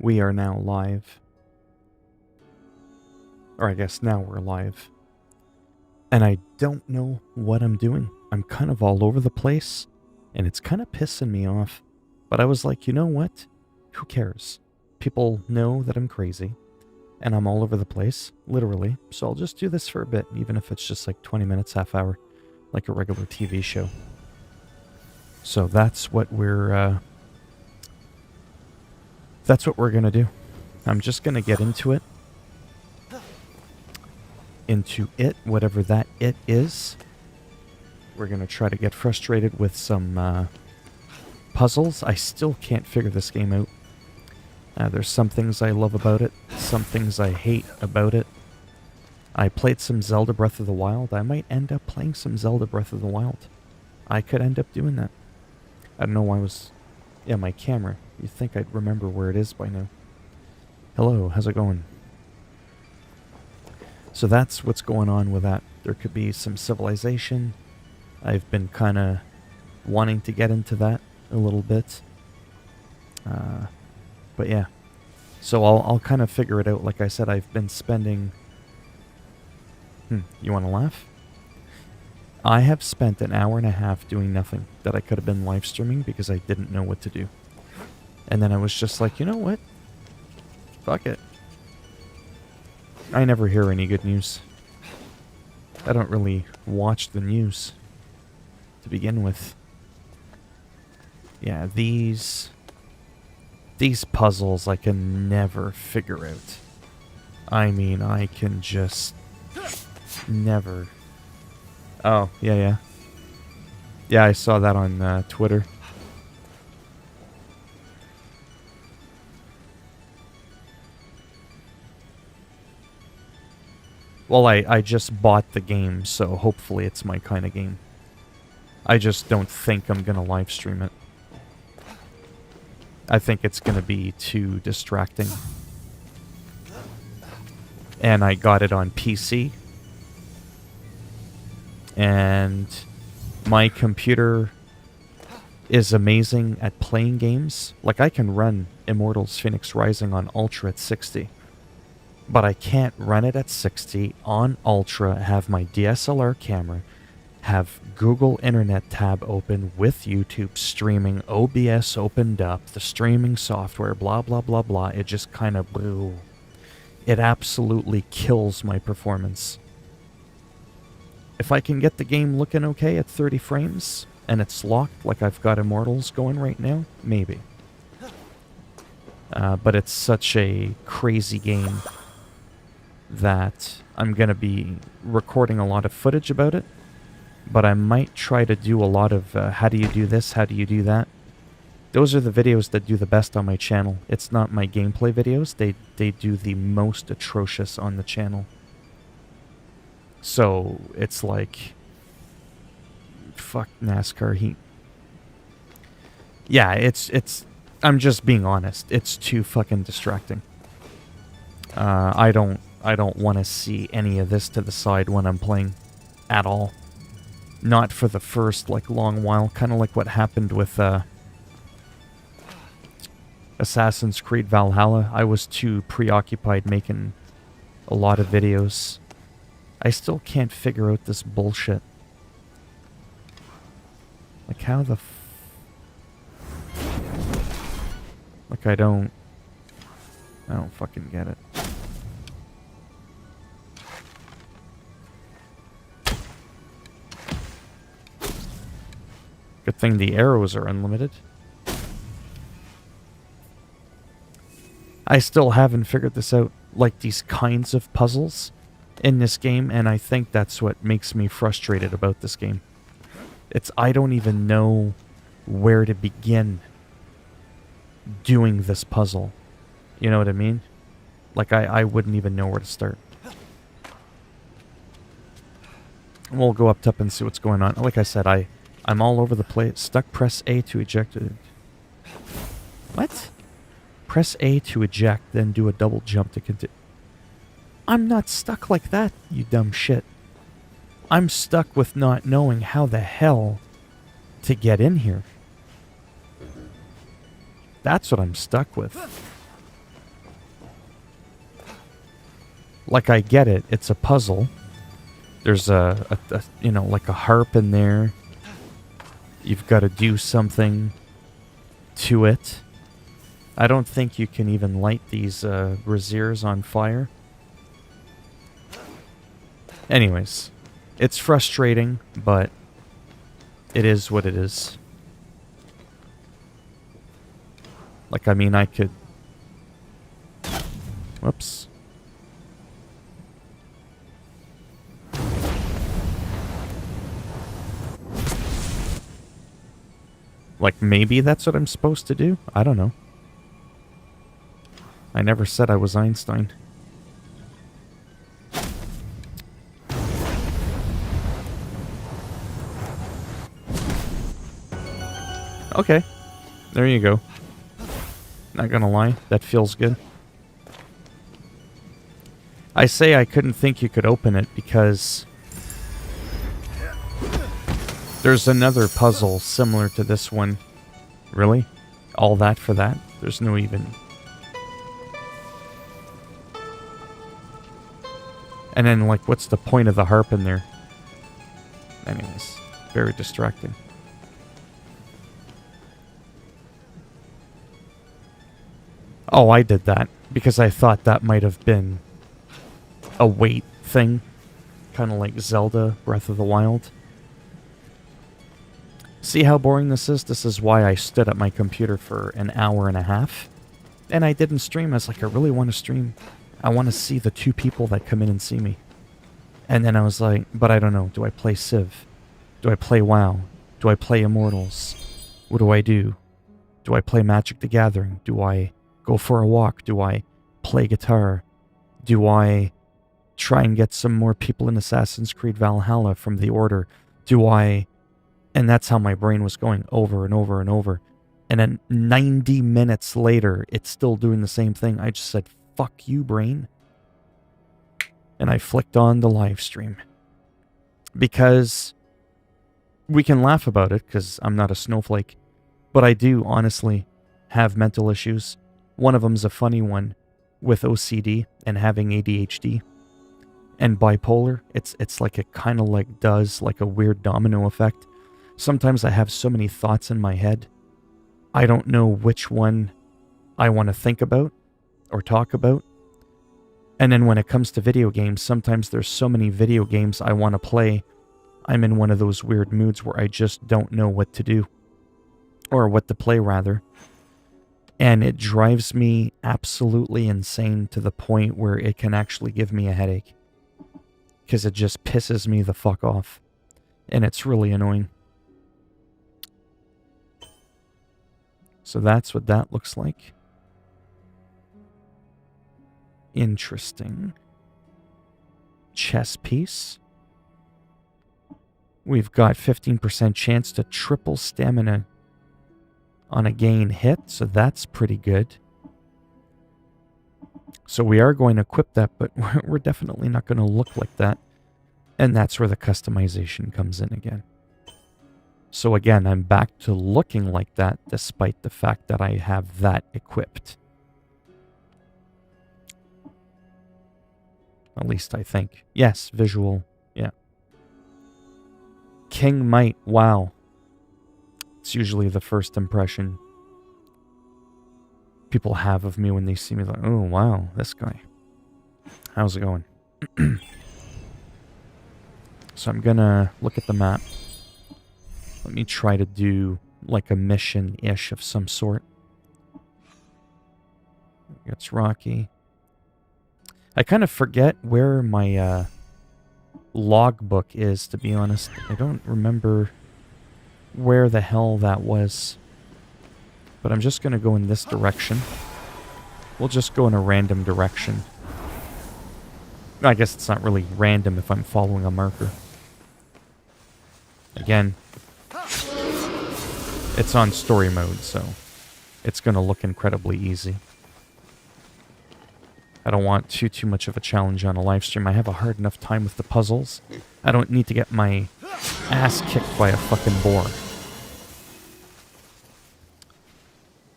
We are now live. Or I guess now we're live. And I don't know what I'm doing. I'm kind of all over the place, and it's kind of pissing me off. But I was like, you know what? Who cares? People know that I'm crazy, and I'm all over the place, literally. So I'll just do this for a bit, even if it's just like 20 minutes, half hour, like a regular TV show. So that's what we're gonna do. I'm just gonna get into it. Whatever that it is. We're gonna try to get frustrated with some puzzles. I still can't figure this game out. There's some things I love about it, some things I hate about it. I played some Zelda Breath of the Wild. I might end up playing some Zelda Breath of the Wild. I could end up doing that. I don't know why I was... Yeah, my camera. You'd think I'd remember where it is by now. Hello, how's it going? So that's what's going on with that. There could be some Civilization. I've been kind of wanting to get into that a little bit. But yeah. So I'll kind of figure it out. Like I said, I've been spending... You want to laugh? I have spent an hour and a half doing nothing that I could have been live streaming because I didn't know what to do. And then I was just like, you know what? Fuck it. I never hear any good news. I don't really watch the news to begin with. Yeah, these puzzles I can never figure out. I mean, I can just never... Oh, yeah. Yeah, I saw that on Twitter. Well, I just bought the game, so hopefully it's my kind of game. I just don't think I'm gonna live stream it. I think it's gonna be too distracting. And I got it on PC. And my computer is amazing at playing games. Like, I can run Immortals Phoenix Rising on Ultra at 60. But I can't run it at 60 on Ultra, have my DSLR camera, have Google Internet tab open with YouTube streaming, OBS opened up, the streaming software, blah, blah, blah, blah. It just kind of... It absolutely kills my performance. If I can get the game looking okay at 30 frames, and it's locked like I've got Immortals going right now, maybe. But it's such a crazy game that I'm going to be recording a lot of footage about it, but I might try to do a lot of how do you do this, how do you do that. Those are the videos that do the best on my channel. It's not my gameplay videos. They do the most atrocious on the channel. So it's like, fuck NASCAR heat. Yeah, it's I'm just being honest. It's too fucking distracting. I don't want to see any of this to the side when I'm playing at all. Not for the first, like, long while. Kind of like what happened with Assassin's Creed Valhalla. I was too preoccupied making a lot of videos. I still can't figure out this bullshit. Like, how the like, I don't fucking get it. Good thing the arrows are unlimited. I still haven't figured this out, like these kinds of puzzles in this game, and I think that's what makes me frustrated about this game. I don't even know where to begin doing this puzzle. You know what I mean? Like, I wouldn't even know where to start. We'll go up top and see what's going on. Like I said, I'm all over the place. Stuck, press A to eject it. What? Press A to eject, then do a double jump to continue. I'm not stuck like that, you dumb shit. I'm stuck with not knowing how the hell to get in here. That's what I'm stuck with. Like, I get it. It's a puzzle. There's you know, like a harp in there. You've got to do something to it. I don't think you can even light these braziers on fire. Anyways, it's frustrating, but it is what it is. Like, I mean, I could... Whoops. Like, maybe that's what I'm supposed to do? I don't know. I never said I was Einstein. Okay. There you go. Not gonna lie, that feels good. I say I couldn't think you could open it because there's another puzzle similar to this one. Really? All that for that? There's no even... And then, like, what's the point of the harp in there? Anyways, very distracting. Oh, I did that because I thought that might have been a wait thing. Kind of like Zelda Breath of the Wild. See how boring this is? This is why I stood at my computer for an hour and a half. And I didn't stream. I was like, I really want to stream. I want to see the 2 people that come in and see me. And then I was like, but I don't know. Do I play Civ? Do I play WoW? Do I play Immortals? What do I do? Do I play Magic the Gathering? Do I go for a walk? Do I play guitar? Do I try and get some more people in Assassin's Creed Valhalla from the Order? Do I... And that's how my brain was going over and over and over. And then 90 minutes later, it's still doing the same thing. I just said, fuck you, brain. And I flicked on the live stream. Because we can laugh about it, because I'm not a snowflake. But I do, honestly, have mental issues. One of them's a funny one with OCD and having ADHD. And bipolar, it's like it kind of like does like a weird domino effect. Sometimes I have so many thoughts in my head, I don't know which one I want to think about or talk about. And then when it comes to video games, sometimes there's so many video games I want to play, I'm in one of those weird moods where I just don't know what to do. Or what to play, rather. And it drives me absolutely insane to the point where it can actually give me a headache. Because it just pisses me the fuck off. And it's really annoying. So that's what that looks like. Interesting. Chess piece. We've got 15% chance to triple stamina on a gain hit, so that's pretty good. So we are going to equip that, but we're definitely not going to look like that. And that's where the customization comes in again. So again, I'm back to looking like that, despite the fact that I have that equipped. At least I think. Yes, visual, yeah. King Might, wow. It's usually the first impression people have of me when they see me, like, oh, wow, this guy. How's it going? So I'm gonna look at the map. Let me try to do like a mission-ish of some sort. It's rocky. I kind of forget where my logbook is, to be honest. I don't remember where the hell that was. But I'm just going to go in this direction. We'll just go in a random direction. I guess it's not really random if I'm following a marker. Again, it's on story mode, so it's going to look incredibly easy. I don't want too much of a challenge on a live stream. I have a hard enough time with the puzzles. I don't need to get my ass kicked by a fucking boar.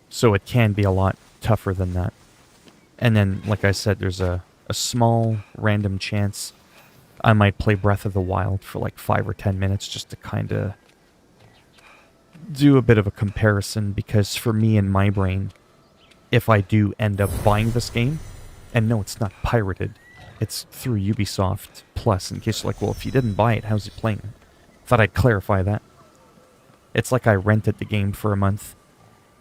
So it can be a lot tougher than that. And then, like I said, there's a a small random chance, I might play Breath of the Wild for like 5 or 10 minutes just to kind of do a bit of a comparison, because for me in my brain, if I do end up buying this game, and no, it's not pirated, it's through Ubisoft Plus, in case you're like, well, if you didn't buy it, how's he playing it? Thought I'd clarify that. It's like I rented the game for a month.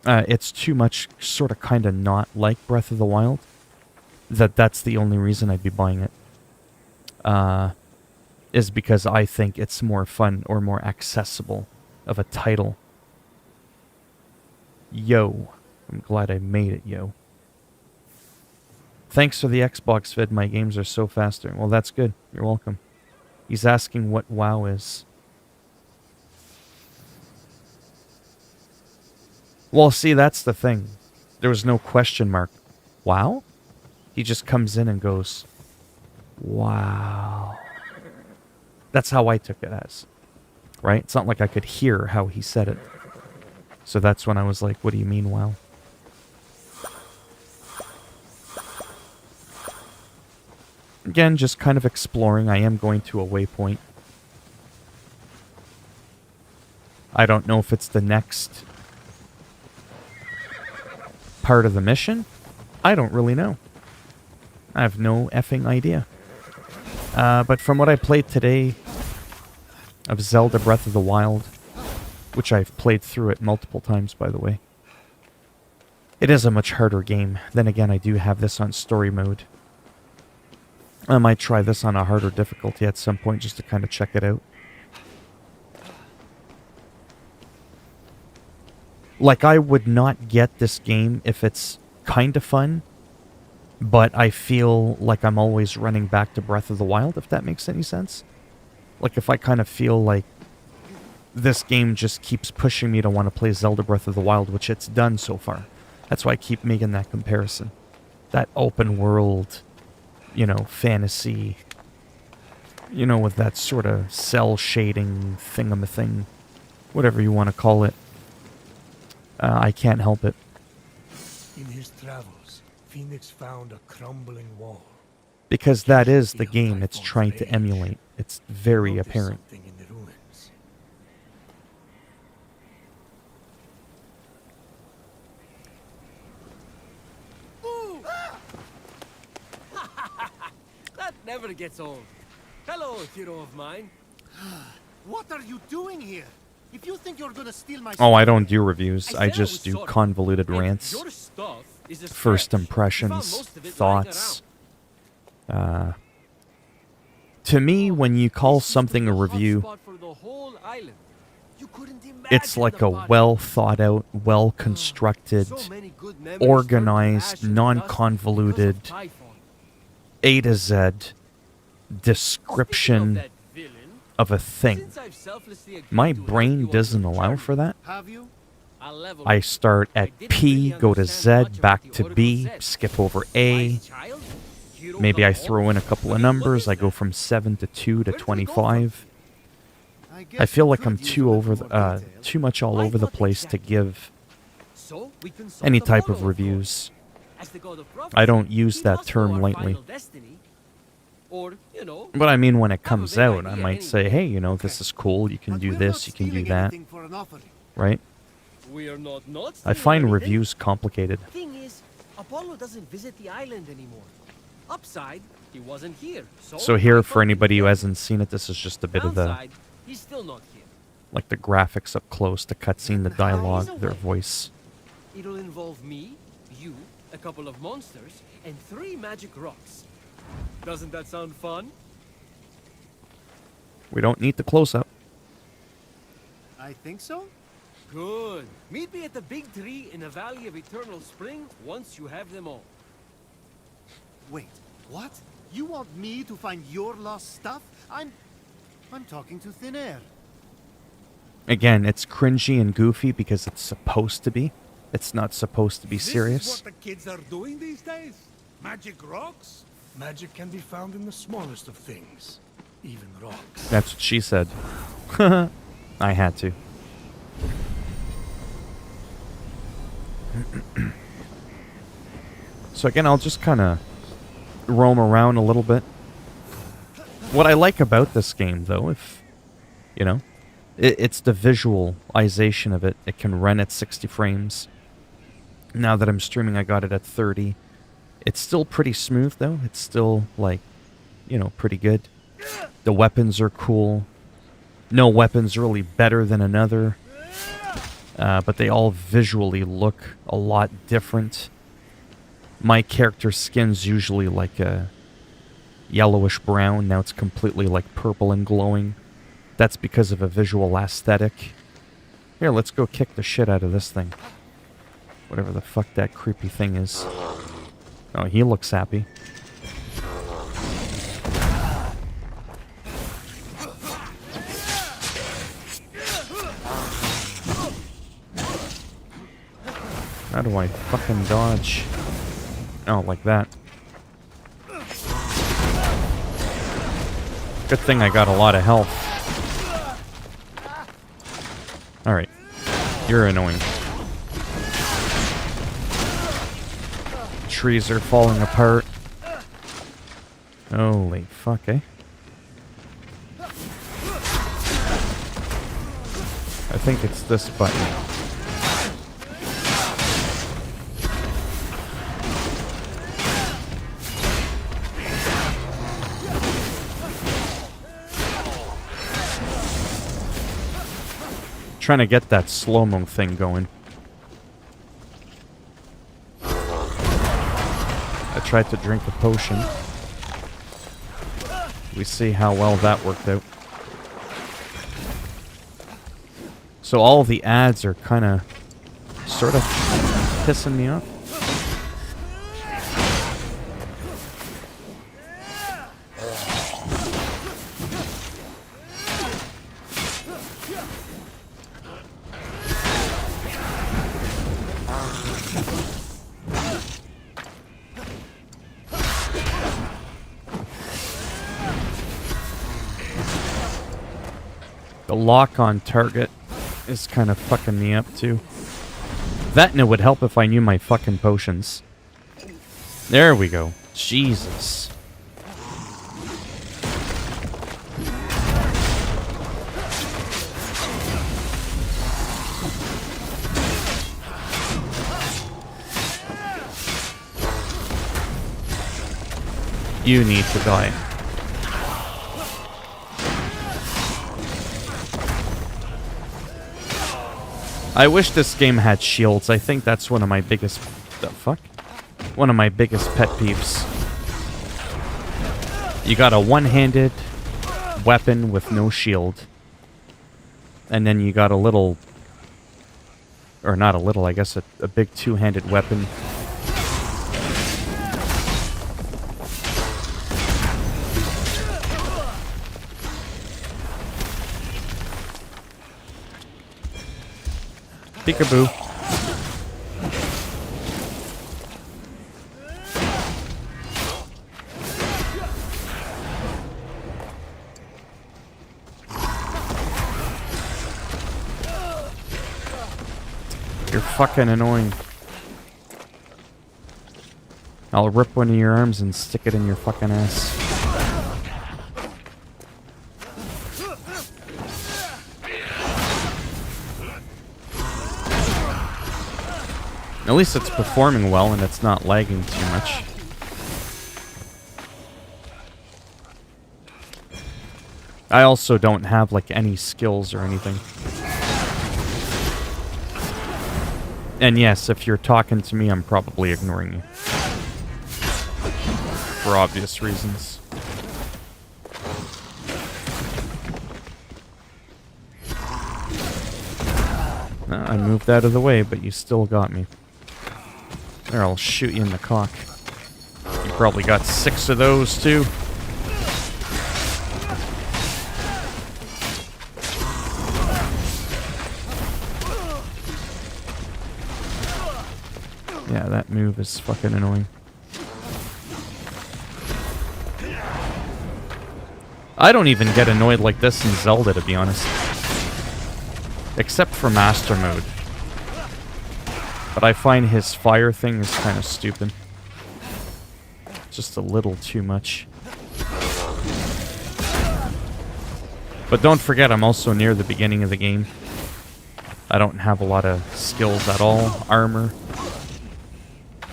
It's too much sort of kind of not like Breath of the Wild. That's the only reason I'd be buying it. Is because I think it's more fun or more accessible of a title. Yo. I'm glad I made it, yo. Thanks for the Xbox vid, my games are so faster. Well, that's good. You're welcome. He's asking what WoW is. Well, see, that's the thing. There was no question mark. WoW? He just comes in and goes, wow. That's how I took it as. Right? It's not like I could hear how he said it. So that's when I was like, what do you mean, wow? Again, just kind of exploring. I am going to a waypoint. I don't know if it's the next part of the mission. I don't really know. I have no effing idea. But from what I played today of Zelda Breath of the Wild, which I've played through it multiple times, by the way, it is a much harder game. Then again, I do have this on story mode. I might try this on a harder difficulty at some point just to kind of check it out. Like, I would not get this game if it's kind of fun, but I feel like I'm always running back to Breath of the Wild, if that makes any sense. Like, if I kind of feel like this game just keeps pushing me to want to play Zelda Breath of the Wild, which it's done so far. That's why I keep making that comparison. That open world, you know, fantasy, you know, with that sort of cell shading thingamathing, whatever you want to call it. I can't help it. In his travels, Phoenix found a crumbling wall. Because that is the game it's trying to emulate. It's very apparent. In the ruins. That never gets old. Hello, hero of mine. What are you doing here? If you think you're gonna steal my Oh, I don't do reviews. I just do convoluted rants. Your stuff is a First stretch. impressions, We found most of it lying thoughts. To me, when you call something a review, Hotspot for the whole island. You couldn't it's imagine like the a body. well thought out, well constructed, So many good memories turned to organized, ash and non-convoluted, dust because of Typhon. A to Z Speaking description of that villain, of a thing. since I've selflessly agreed My to help brain you on doesn't your allow journey, for that. Have you? I'll level I with you. start I at didn't P, really go to understand Z, much back about to the B, Oracle said. skip over A. Wise child, hero Maybe I of throw all. in a couple of What numbers. is I go that? from 7 to 2 to Where do we go from 25. guess I feel you like could I'm use too a over, little more detail. too much all I over the thought place to exactly. give So we consult any the type Molo, of course. reviews. As the god of I don't prophecy, use he that must know term our lightly. final destiny. Or, you know, But I mean, when it Have a comes big out, I idea might anyway. say, hey, you know, this is cool. You can But do we're this, not you can do stealing that, anything for an offering. right? we are not I stealing find anything. reviews complicated. Thing is, Apollo doesn't visit the island anymore. Upside, he wasn't here. So here, for Typhon anybody who didn't hasn't seen it, this is just a bit of the, Downside, he's still not here. like the graphics up close, the cutscene, the dialogue, their voice. It'll involve me, you, a couple of monsters, and 3 magic rocks. Doesn't that sound fun? We don't need the close-up. I think so. Good. Meet me at the big tree in the Valley of Eternal Spring once you have them all. Wait, what? You want me to find your lost stuff? I'm talking to thin air. Again, it's cringy and goofy because it's supposed to be. It's not supposed to be serious. This is what the kids are doing these days? Magic rocks? Magic can be found in the smallest of things, even rocks. That's what she said. I had to. So again, I'll just kind of roam around a little bit. What I like about this game, though, if, you know, it's the visualization of it. It can run at 60 frames. Now that I'm streaming, I got it at 30. It's still pretty smooth, though. It's still, like, you know, pretty good. The weapons are cool. No weapon's really better than another. But they all visually look a lot different. My character's skin's usually like a yellowish brown. Now it's completely like purple and glowing. That's because of a visual aesthetic. Here, let's go kick the shit out of this thing. Whatever the fuck that creepy thing is. Oh, he looks happy. How do I fucking dodge? Oh, like that. Good thing I got a lot of health. Alright. You're annoying. Trees are falling apart. Holy fuck, eh? I think it's this button. Trying to get that slow-mo thing going. I tried to drink a potion. We see how well that worked out. So all the ads are kind of sort of pissing me off. The lock on target is kind of fucking me up too. That and it would help if I knew my fucking potions. There we go. Jesus. You need to die. I wish this game had shields. I think that's one of my biggest... The fuck? One of my biggest pet peeves. You got a one-handed weapon with no shield. And then you got a little... Or not a little, I guess a big two-handed weapon. Peekaboo. You're fucking annoying. I'll rip one of your arms and stick it in your fucking ass. At least it's performing well and it's not lagging too much. I also don't have like any skills or anything. And yes, if you're talking to me, I'm probably ignoring you. For obvious reasons. I moved out of the way, but you still got me. There, I'll shoot you in the cock. You probably got 6 of those, too. Yeah, that move is fucking annoying. I don't even get annoyed like this in Zelda, to be honest. Except for Master Mode. But I find his fire thing is kind of stupid. just a little too much. But don't forget, I'm also near the beginning of the game. I don't have a lot of skills at all, armor.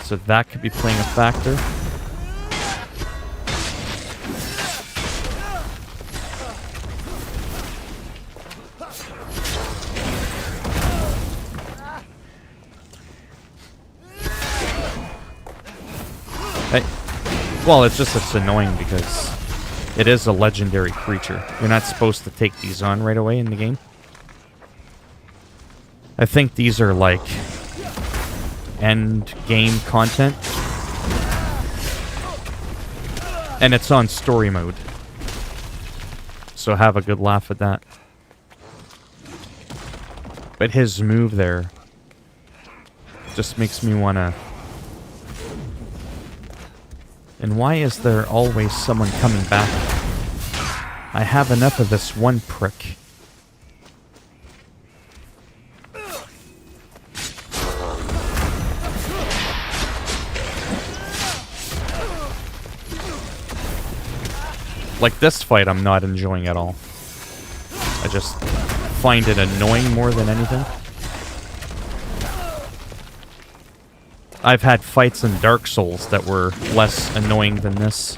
So that could be playing a factor. Hey. Well, it's annoying because it is a legendary creature. You're not supposed to take these on right away in the game. I think these are like end game content. And it's on story mode. So have a good laugh at that. But his move there just makes me wanna... And why is there always someone coming back? I have enough of this one prick. Like this fight I'm not enjoying at all. I just find it annoying more than anything. I've had fights in Dark Souls that were less annoying than this.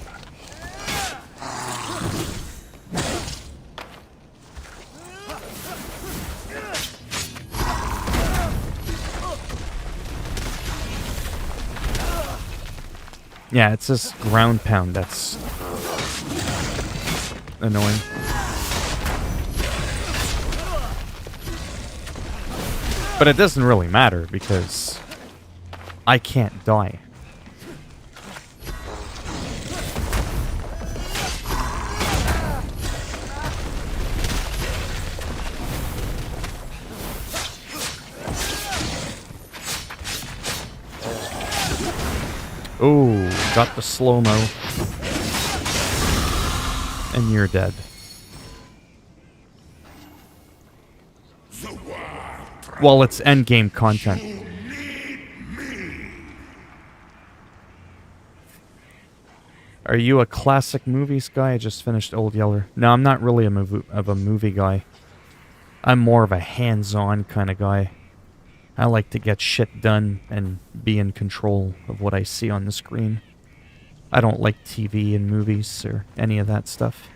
Yeah, it's this ground pound that's annoying. But it doesn't really matter because I can't die. Ooh, got the slow-mo. And you're dead. Well, it's endgame content. Are you a classic movies guy? I just finished Old Yeller. No, I'm not really a movie guy. I'm more of a hands-on kind of guy. I like to get shit done and be in control of what I see on the screen. I don't like TV and movies or any of that stuff.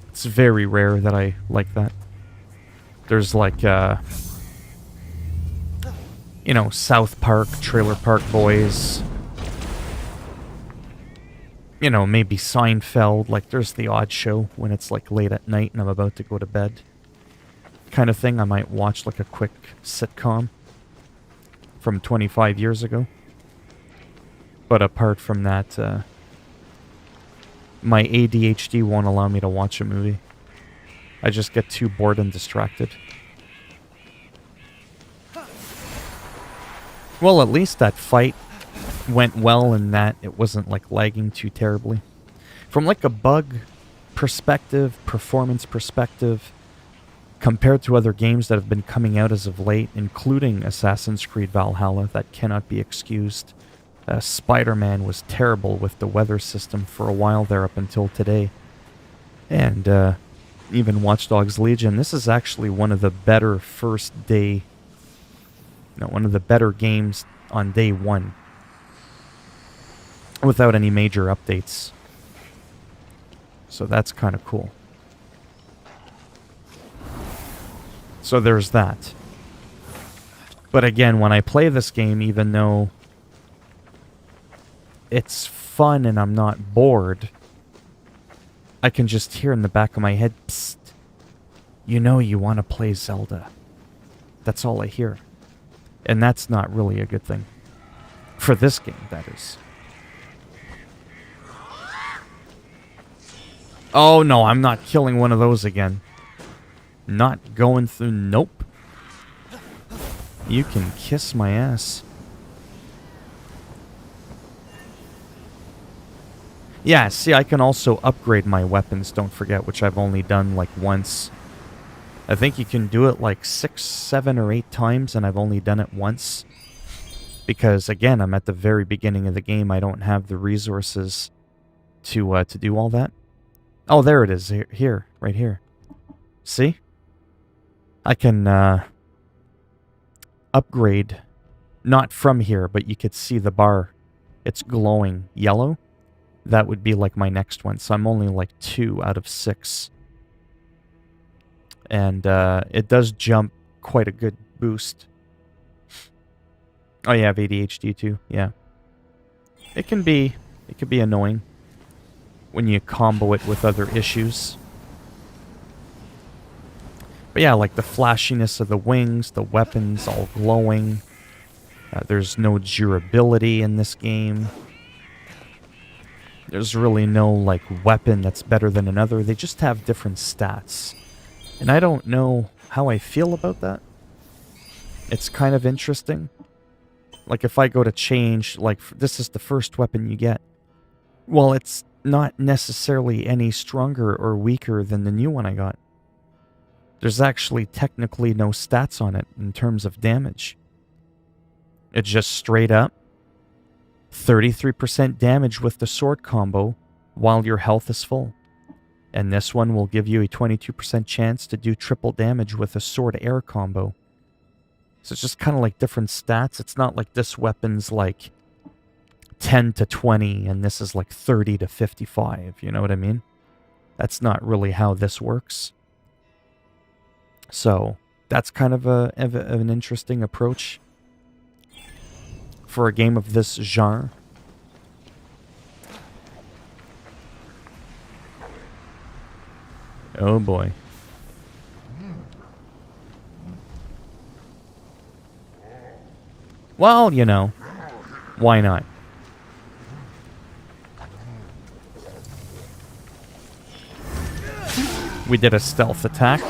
It's very rare that I like that. There's like, you know, South Park, Trailer Park Boys. You know, maybe Seinfeld. Like, there's the odd show when it's like late at night and I'm about to go to bed. Kind of thing. I might watch like a quick sitcom from 25 years ago. But apart from that, my ADHD won't allow me to watch a movie. I just get too bored and distracted. Well, at least that fight went well in that it wasn't like lagging too terribly. From like a bug perspective, performance perspective, compared to other games that have been coming out as of late, including Assassin's Creed Valhalla, that cannot be excused. Spider-Man was terrible with the weather system for a while there up until today. And even Watch Dogs Legion. This is actually one of the better first day... No, one of the better games on day one. Without any major updates. So that's kind of cool. So there's that. But again, when I play this game, even though it's fun and I'm not bored, I can just hear in the back of my head, psst, you know you want to play Zelda. That's all I hear. And that's not really a good thing. For this game, that is. Oh no, I'm not killing one of those again. Not going through... Nope. You can kiss my ass. Yeah, see, I can also upgrade my weapons, don't forget, which I've only done like once. I think you can do it like 6, 7, or 8 times, and I've only done it once. Because, again, I'm at the very beginning of the game. I don't have the resources to do all that. Oh, there it is. Here. Right here. See? I can upgrade, not from here, but you could see the bar. It's glowing yellow. That would be like my next one. So I'm only like 2 out of 6. And it does jump quite a good boost. Oh, you have ADHD too? Yeah. It can be annoying when you combo it with other issues. But yeah, like the flashiness of the wings, the weapons all glowing. There's no durability in this game. There's really no, like, weapon that's better than another. They just have different stats. And I don't know how I feel about that. It's kind of interesting. Like, if I go to change, like, this is the first weapon you get. Well, it's not necessarily any stronger or weaker than the new one I got. There's actually technically no stats on it in terms of damage. It's just straight up 33% damage with the sword combo while your health is full. And this one will give you a 22% chance to do triple damage with a sword air combo. So it's just kind of like different stats. It's not like this weapon's like 10 to 20 and this is like 30 to 55. You know what I mean? That's not really how this works. So that's kind of an interesting approach for a game of this genre. Oh boy. Well, you know, why not? We did a stealth attack.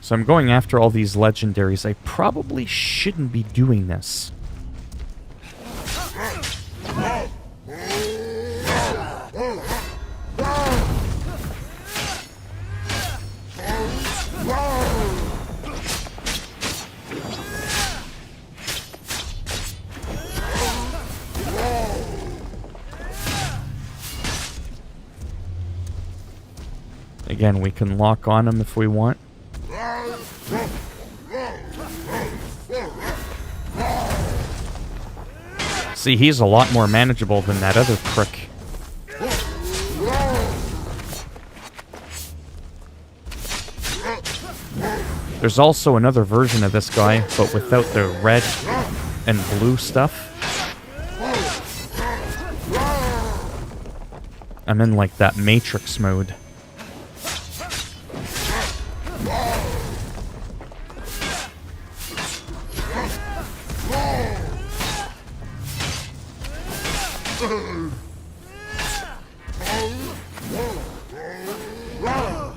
So I'm going after all these legendaries. I probably shouldn't be doing this. Again, we can lock on him if we want. See, he's a lot more manageable than that other prick. There's also another version of this guy, but without the red and blue stuff. I'm in like that Matrix mode.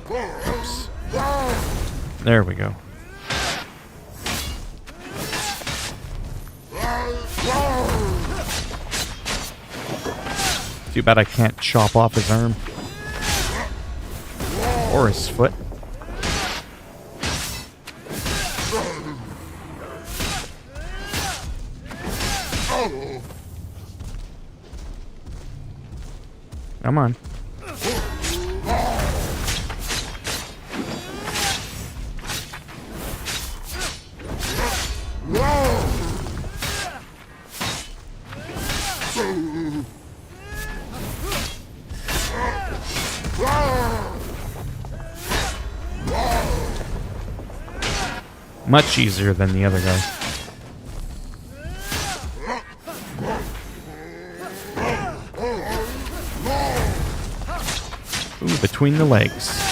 Oops. There we go. Too bad I can't chop off his arm. Or his foot. Come on. Much easier than the other guy. Ooh, between the legs.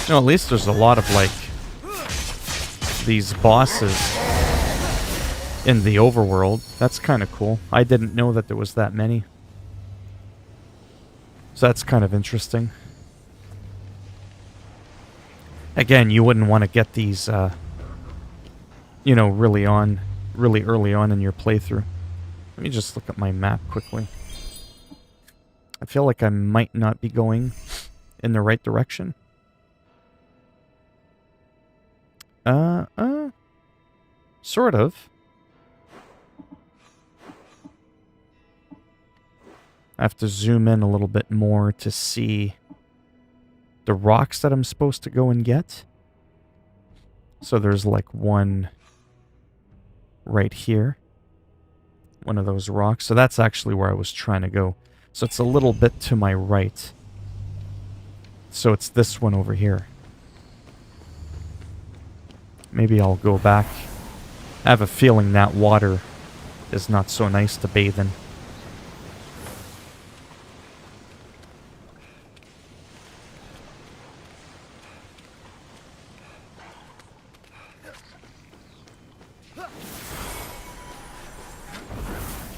No, at least there's a lot of, like, these bosses in the overworld. That's kind of cool. I didn't know that there was that many. So that's kind of interesting. Again, you wouldn't want to get these, you know, really early on in your playthrough. Let me just look at my map quickly. I feel like I might not be going in the right direction. Sort of. I have to zoom in a little bit more to see the rocks that I'm supposed to go and get. So there's like one right here. One of those rocks. So that's actually where I was trying to go. So it's a little bit to my right. So it's this one over here. Maybe I'll go back. I have a feeling that water is not so nice to bathe in.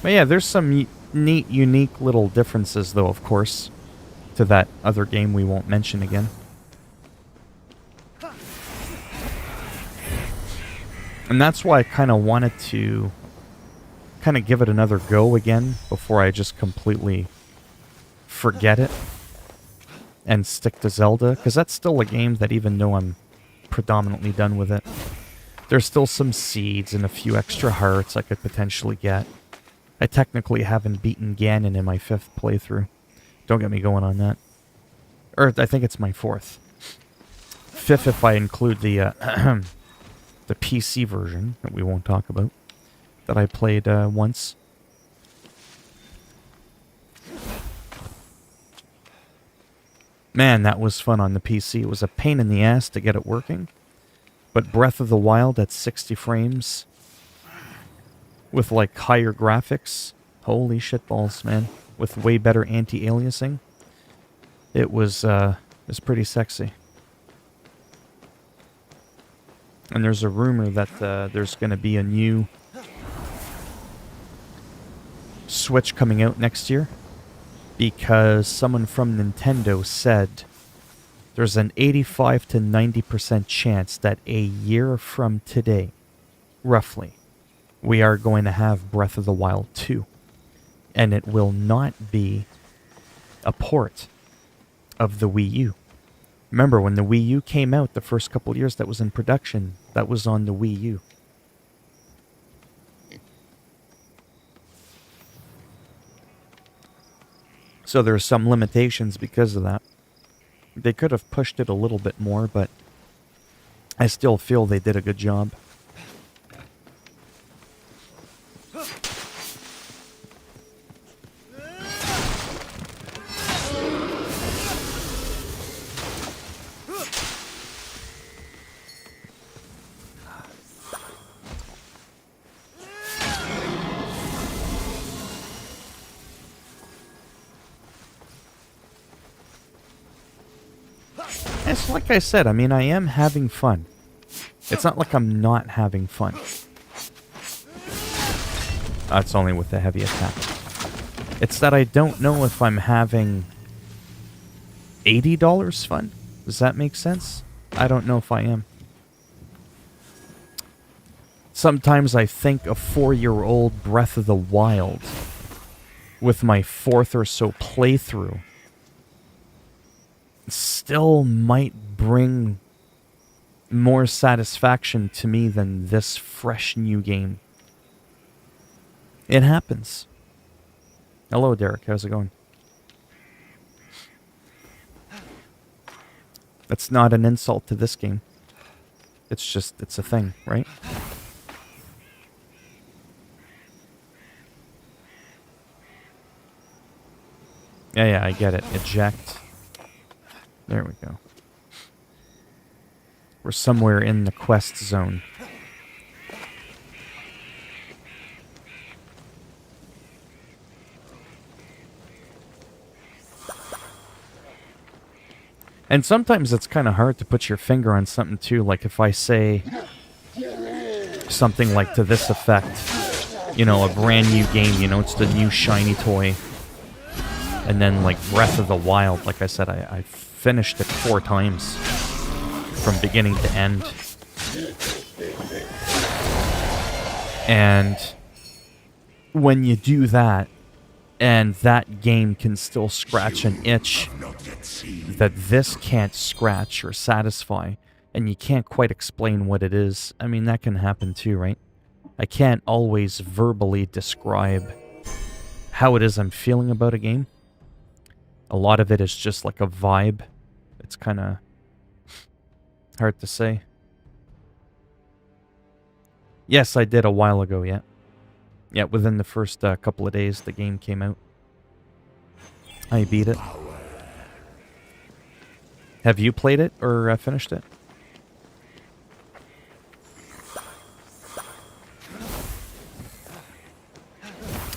But yeah, there's some neat, unique little differences, though, of course, to that other game we won't mention again. And that's why I kind of wanted to kind of give it another go again before I just completely forget it and stick to Zelda, because that's still a game that, even though I'm predominantly done with it, there's still some seeds and a few extra hearts I could potentially get. I technically haven't beaten Ganon in my 5th playthrough. Don't get me going on that. Or I think it's my 4th. 5th if I include the the PC version that we won't talk about, that I played once. Man, that was fun on the PC. It was a pain in the ass to get it working. But Breath of the Wild at 60 frames... with, like, higher graphics. Holy shitballs, man. With way better anti-aliasing. It was pretty sexy. And there's a rumor that there's going to be a new Switch coming out next year. Because someone from Nintendo said there's an 85 to 90% chance that a year from today, roughly, we are going to have Breath of the Wild 2. And it will not be a port of the Wii U. Remember, when the Wii U came out, the first couple years that was in production, that was on the Wii U. So there are some limitations because of that. They could have pushed it a little bit more, but I still feel they did a good job. It's like I said, I mean, I am having fun. It's not like I'm not having fun. That's only with the heavy attack. It's that I don't know if I'm having $80 fun. Does that make sense? I don't know if I am. Sometimes I think a 4-year-old Breath of the Wild with my 4th or so playthrough still might bring more satisfaction to me than this fresh new game. It happens. Hello, Derek. How's it going? That's not an insult to this game. It's just, it's a thing, right? Yeah, I get it. Eject. There we go. We're somewhere in the quest zone. And sometimes it's kind of hard to put your finger on something too, like if I say something like to this effect. you know, a brand new game, you know, it's the new shiny toy. And then, like, Breath of the Wild, like I said, I finished it 4 times from beginning to end. And when you do that, and that game can still scratch an itch that this can't scratch or satisfy, and you can't quite explain what it is, I mean, that can happen too, right? I can't always verbally describe how it is I'm feeling about a game. A lot of it is just like a vibe. It's kind of hard to say. Yes, I did a while ago, yeah. Yeah, within the first couple of days the game came out. I beat it. Have you played it or finished it?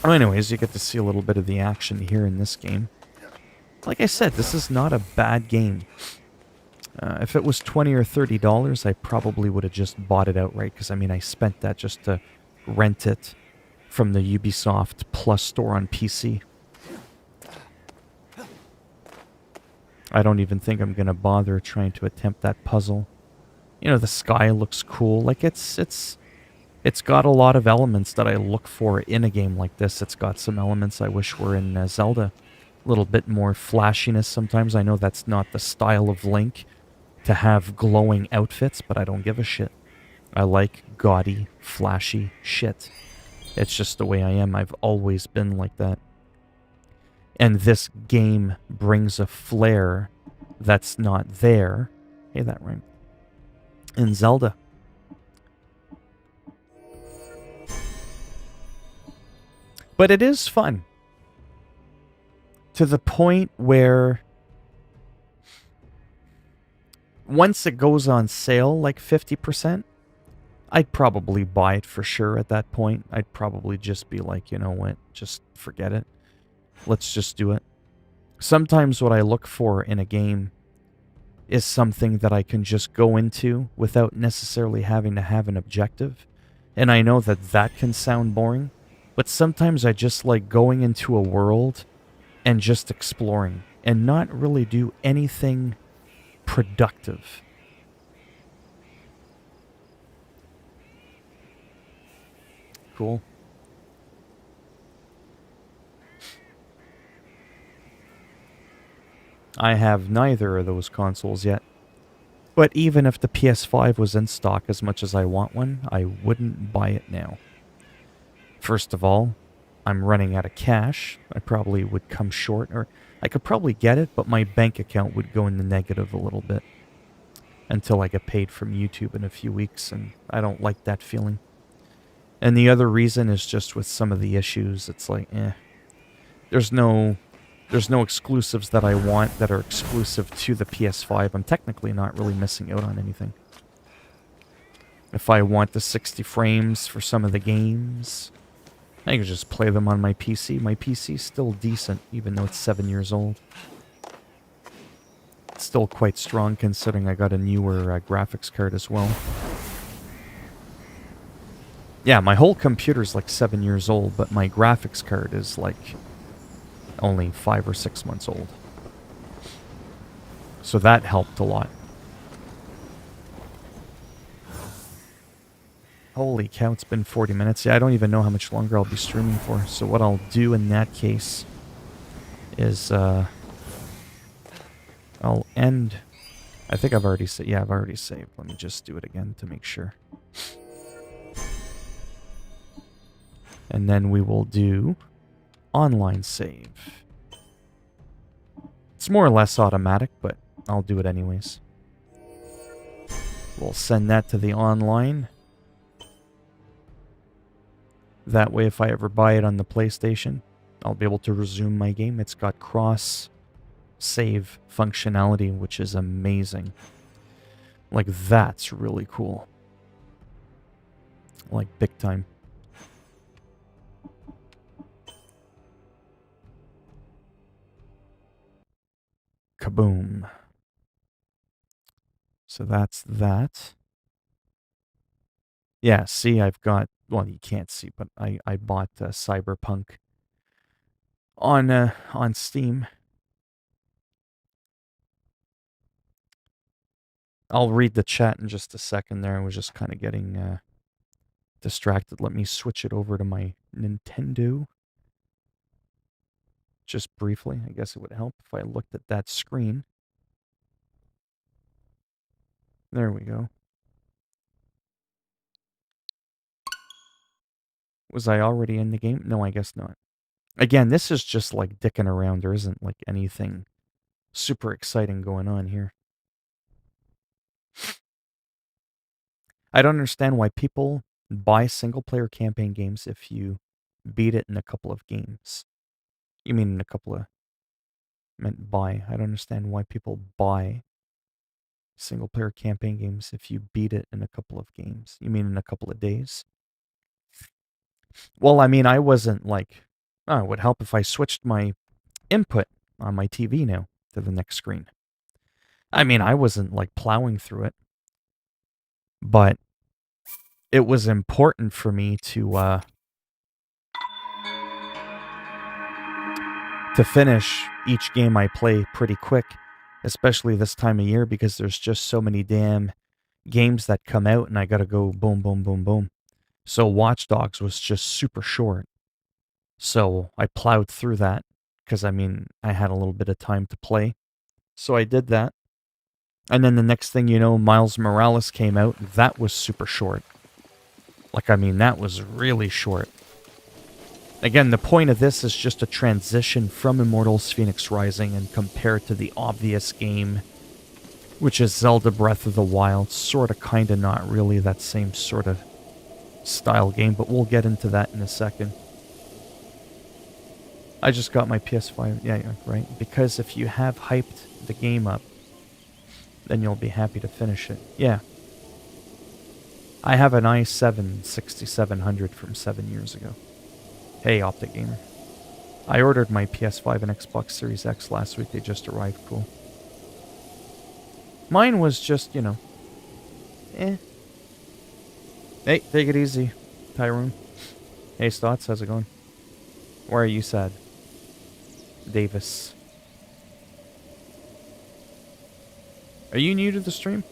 Oh, anyways, you get to see a little bit of the action here in this game. Like I said, this is not a bad game. If it was $20 or $30, I probably would have just bought it outright, because, I mean, I spent that just to rent it from the Ubisoft Plus store on PC. I don't even think I'm going to bother trying to attempt that puzzle. You know, the sky looks cool. Like, it's got a lot of elements that I look for in a game like this. It's got some elements I wish were in Zelda. A little bit more flashiness sometimes. I know that's not the style of Link to have glowing outfits, but I don't give a shit. I like gaudy, flashy shit. It's just the way I am. I've always been like that. And this game brings a flair that's not there. Hey, that rhymed. In Zelda. But it is fun. To the point where once it goes on sale, like 50%, I'd probably buy it for sure at that point. I'd probably just be like, you know what, just forget it. Let's just do it. Sometimes what I look for in a game is something that I can just go into without necessarily having to have an objective. And I know that that can sound boring, but sometimes I just like going into a world and just exploring and not really do anything productive. Cool. I have neither of those consoles yet. But even if the PS5 was in stock as much as I want one, I wouldn't buy it now. First of all, I'm running out of cash. I probably would come short, or I could probably get it, but my bank account would go in the negative a little bit until I get paid from YouTube in a few weeks, and I don't like that feeling. And the other reason is just with some of the issues, it's like, there's no exclusives that I want that are exclusive to the PS5. I'm technically not really missing out on anything. If I want the 60 frames for some of the games, I can just play them on my PC. My PC's still decent, even though it's 7 years old. It's still quite strong considering I got a newer graphics card as well. Yeah, my whole computer's like 7 years old, but my graphics card is like only 5 or 6 months old. So that helped a lot. Holy cow, it's been 40 minutes. Yeah, I don't even know how much longer I'll be streaming for. So what I'll do in that case is I'll end. I think I've already saved. Yeah, I've already saved. Let me just do it again to make sure. And then we will do online save. It's more or less automatic, but I'll do it anyways. We'll send that to the online. That way, if I ever buy it on the PlayStation, I'll be able to resume my game. It's got cross-save functionality, which is amazing. Like, that's really cool. Like, big time. Kaboom. So that's that. Yeah, see, I've got... Well, you can't see, but I bought Cyberpunk on Steam. I'll read the chat in just a second there. I was just kind of getting distracted. Let me switch it over to my Nintendo. Just briefly. I guess it would help if I looked at that screen. There we go. Was I already in the game? No, I guess not. Again, this is just like dicking around. There isn't like anything super exciting going on here. I don't understand why people buy single-player campaign games if you beat it in a couple of games. You mean in a couple of... meant buy. I don't understand why people buy single-player campaign games if you beat it in a couple of games. You mean in a couple of days? Well, I mean, I wasn't like... Oh, it would help if I switched my input on my TV now to the next screen. I mean, I wasn't like plowing through it. But it was important for me to finish each game I play pretty quick, especially this time of year, because there's just so many damn games that come out and I gotta go boom, boom, boom, boom. So Watch Dogs was just super short. So I plowed through that because, I mean, I had a little bit of time to play. So I did that. And then the next thing you know, Miles Morales came out. That was super short. Like, I mean, that was really short. Again, the point of this is just a transition from Immortals Phoenix Rising and compare it to the obvious game, which is Zelda Breath of the Wild. Sort of, kind of, not really that same sort of style game, but we'll get into that in a second. I just got my PS5. Yeah, right. Because if you have hyped the game up, then you'll be happy to finish it. Yeah. I have an i7 6700 from 7 years ago. Hey, Optic Gamer. I ordered my PS5 and Xbox Series X last week. They just arrived. Cool. Mine was just, you know, eh. Hey, take it easy, Tyrone. Hey, Stotts, how's it going? Why are you sad? Davis. Are you new to the stream?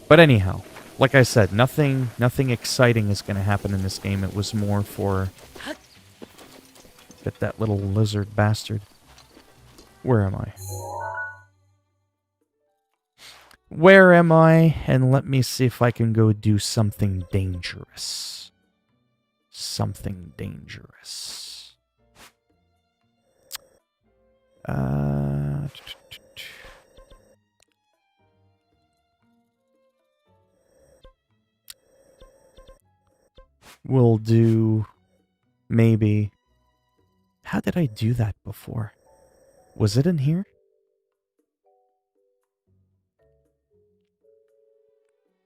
But anyhow, like I said, nothing exciting is going to happen in this game. It was more for... Get that little lizard bastard. Where am I? Where am I? And let me see if I can go do something dangerous. Something dangerous. We'll do... maybe... How did I do that before? Was it in here?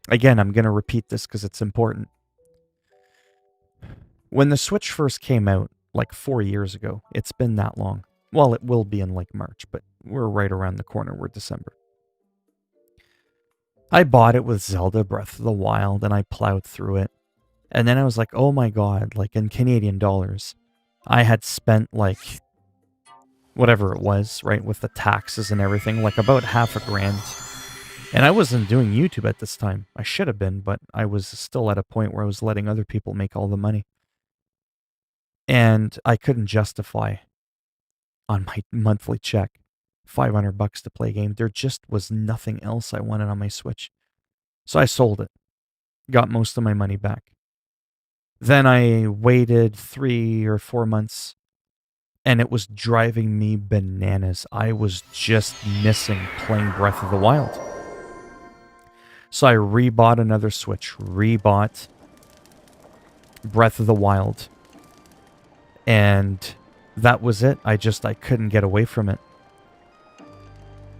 Again, I'm going to repeat this because it's important. When the Switch first came out, like 4 years ago, it's been that long. Well, it will be in like March, but we're right around the corner. We're December. I bought it with Zelda Breath of the Wild, and I plowed through it. And then I was like, oh my god, like in Canadian dollars, I had spent like, whatever it was, right, with the taxes and everything, like about $50,000. And I wasn't doing YouTube at this time. I should have been, but I was still at a point where I was letting other people make all the money. And I couldn't justify on my monthly check $500 to play a game. There just was nothing else I wanted on my Switch. So I sold it. Got most of my money back. Then I waited 3 or 4 months, and it was driving me bananas. I was just missing playing Breath of the Wild. So I rebought another Switch, rebought Breath of the Wild, and that was it. I couldn't get away from it.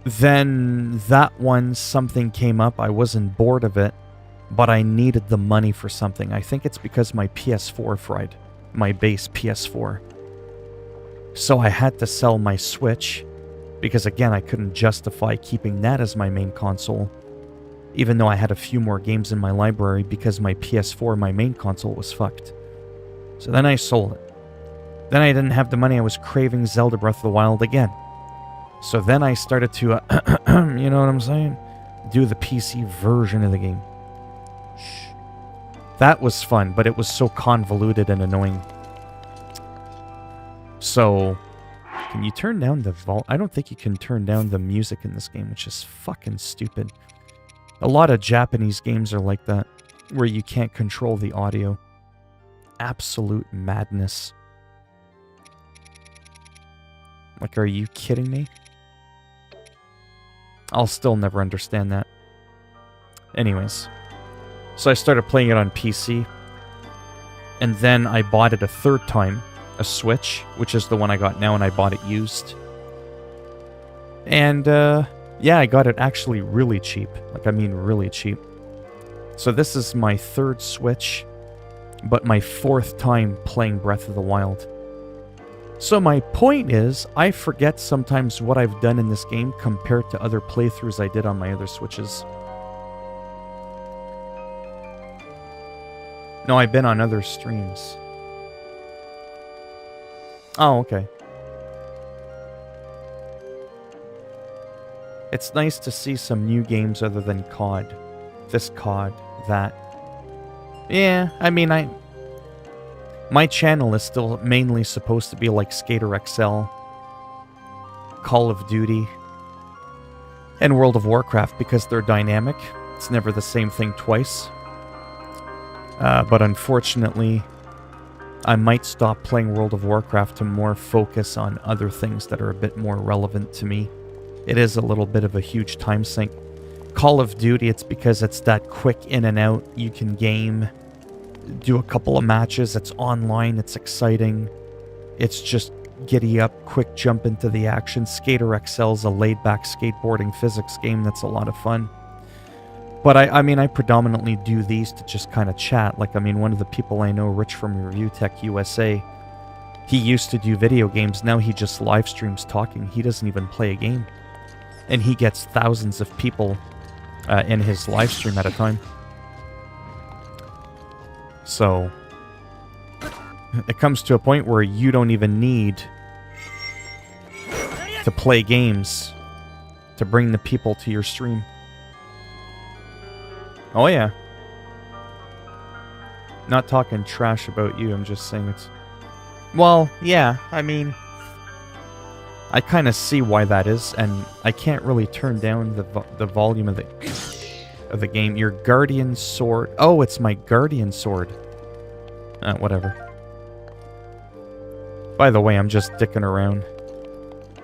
Then that one, something came up. I wasn't bored of it, but I needed the money for something. I think it's because my PS4 fried, my base PS4. So I had to sell my Switch, because again, I couldn't justify keeping that as my main console. Even though I had a few more games in my library because my PS4, my main console, was fucked. So then I sold it. Then I didn't have the money. I was craving Zelda Breath of the Wild again. So then I started to, you know what I'm saying? Do the PC version of the game. Shh. That was fun, but it was so convoluted and annoying. So, can you turn down the I don't think you can turn down the music in this game, which is fucking stupid. A lot of Japanese games are like that, where you can't control the audio. Absolute madness. Like, are you kidding me? I'll still never understand that. Anyways. So I started playing it on PC. And then I bought it a third time. A Switch, which is the one I got now, and I bought it used. And, yeah, I got it actually really cheap. Like, I mean really cheap. So this is my third Switch, but my fourth time playing Breath of the Wild. So my point is, I forget sometimes what I've done in this game compared to other playthroughs I did on my other Switches. No, I've been on other streams. Oh, okay. It's nice to see some new games other than COD. This COD, that. Yeah, I mean, my channel is still mainly supposed to be like Skater XL, Call of Duty, and World of Warcraft because they're dynamic. It's never the same thing twice. But unfortunately, I might stop playing World of Warcraft to more focus on other things that are a bit more relevant to me. It is a little bit of a huge time sink. Call of Duty, it's because it's that quick in and out. You can game, do a couple of matches, it's online, it's exciting. It's just giddy up, quick jump into the action. Skater XL's a laid-back skateboarding physics game that's a lot of fun. But I mean, I predominantly do these to just kind of chat. Like, I mean, one of the people I know, Rich from Review Tech USA, he used to do video games. Now he just live streams talking. He doesn't even play a game. And he gets thousands of people in his live stream at a time. So, it comes to a point where you don't even need to play games to bring the people to your stream. Oh yeah. Not talking trash about you, I'm just saying it's... Well, yeah, I mean... I kind of see why that is, and I can't really turn down the volume of the game. Your Guardian Sword... Oh, it's my Guardian Sword. Whatever. By the way, I'm just dicking around.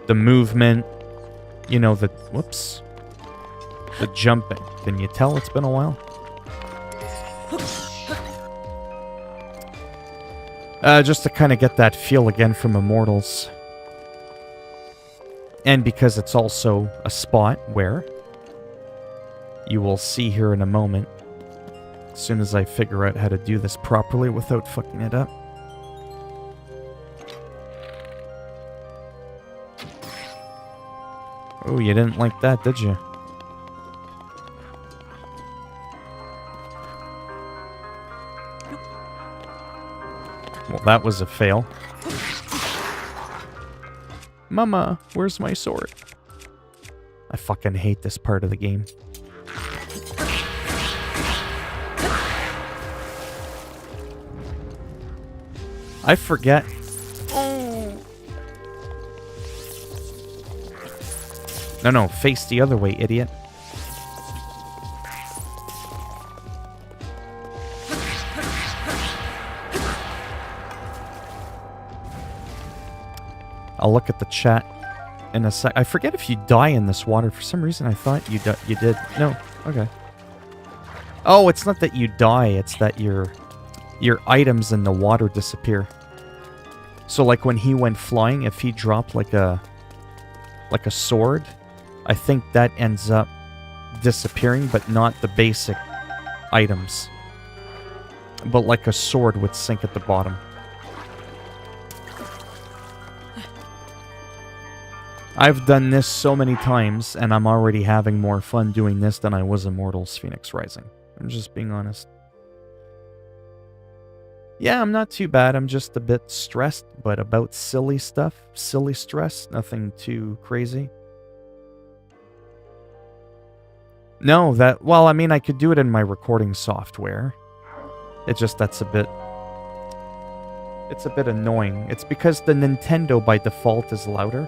The movement... You know, the... Whoops. The jumping. Can you tell it's been a while? Just to kind of get that feel again from Immortals. And because it's also a spot where you will see here in a moment, as soon as I figure out how to do this properly without fucking it up. Oh, you didn't like that, did you? Well, that was a fail. Mama, where's my sword? I fucking hate this part of the game. I forget. No, face the other way, idiot. I'll look at the chat in a sec. I forget if you die in this water. For some reason, I thought you did. No. Okay. Oh, it's not that you die. It's that your items in the water disappear. So, like, when he went flying, if he dropped, like a sword, I think that ends up disappearing, but not the basic items. But, like, a sword would sink at the bottom. I've done this so many times, and I'm already having more fun doing this than I was Immortals Phoenix Rising. I'm just being honest. Yeah, I'm not too bad. I'm just a bit stressed, but about silly stuff. Silly stress. Nothing too crazy. No, well, I mean, I could do it in my recording software. It's a bit annoying. It's because the Nintendo by default is louder.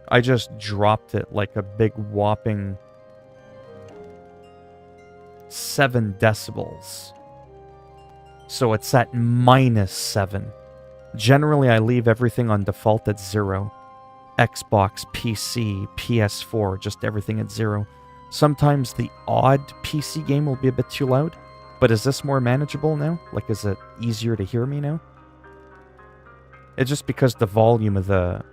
I just dropped it like a big whopping 7 decibels. So it's at -7. Generally, I leave everything on default at 0. Xbox, PC, PS4, just everything at 0. Sometimes the odd PC game will be a bit too loud, but is this more manageable now? Like, is it easier to hear me now? It's just because the volume of the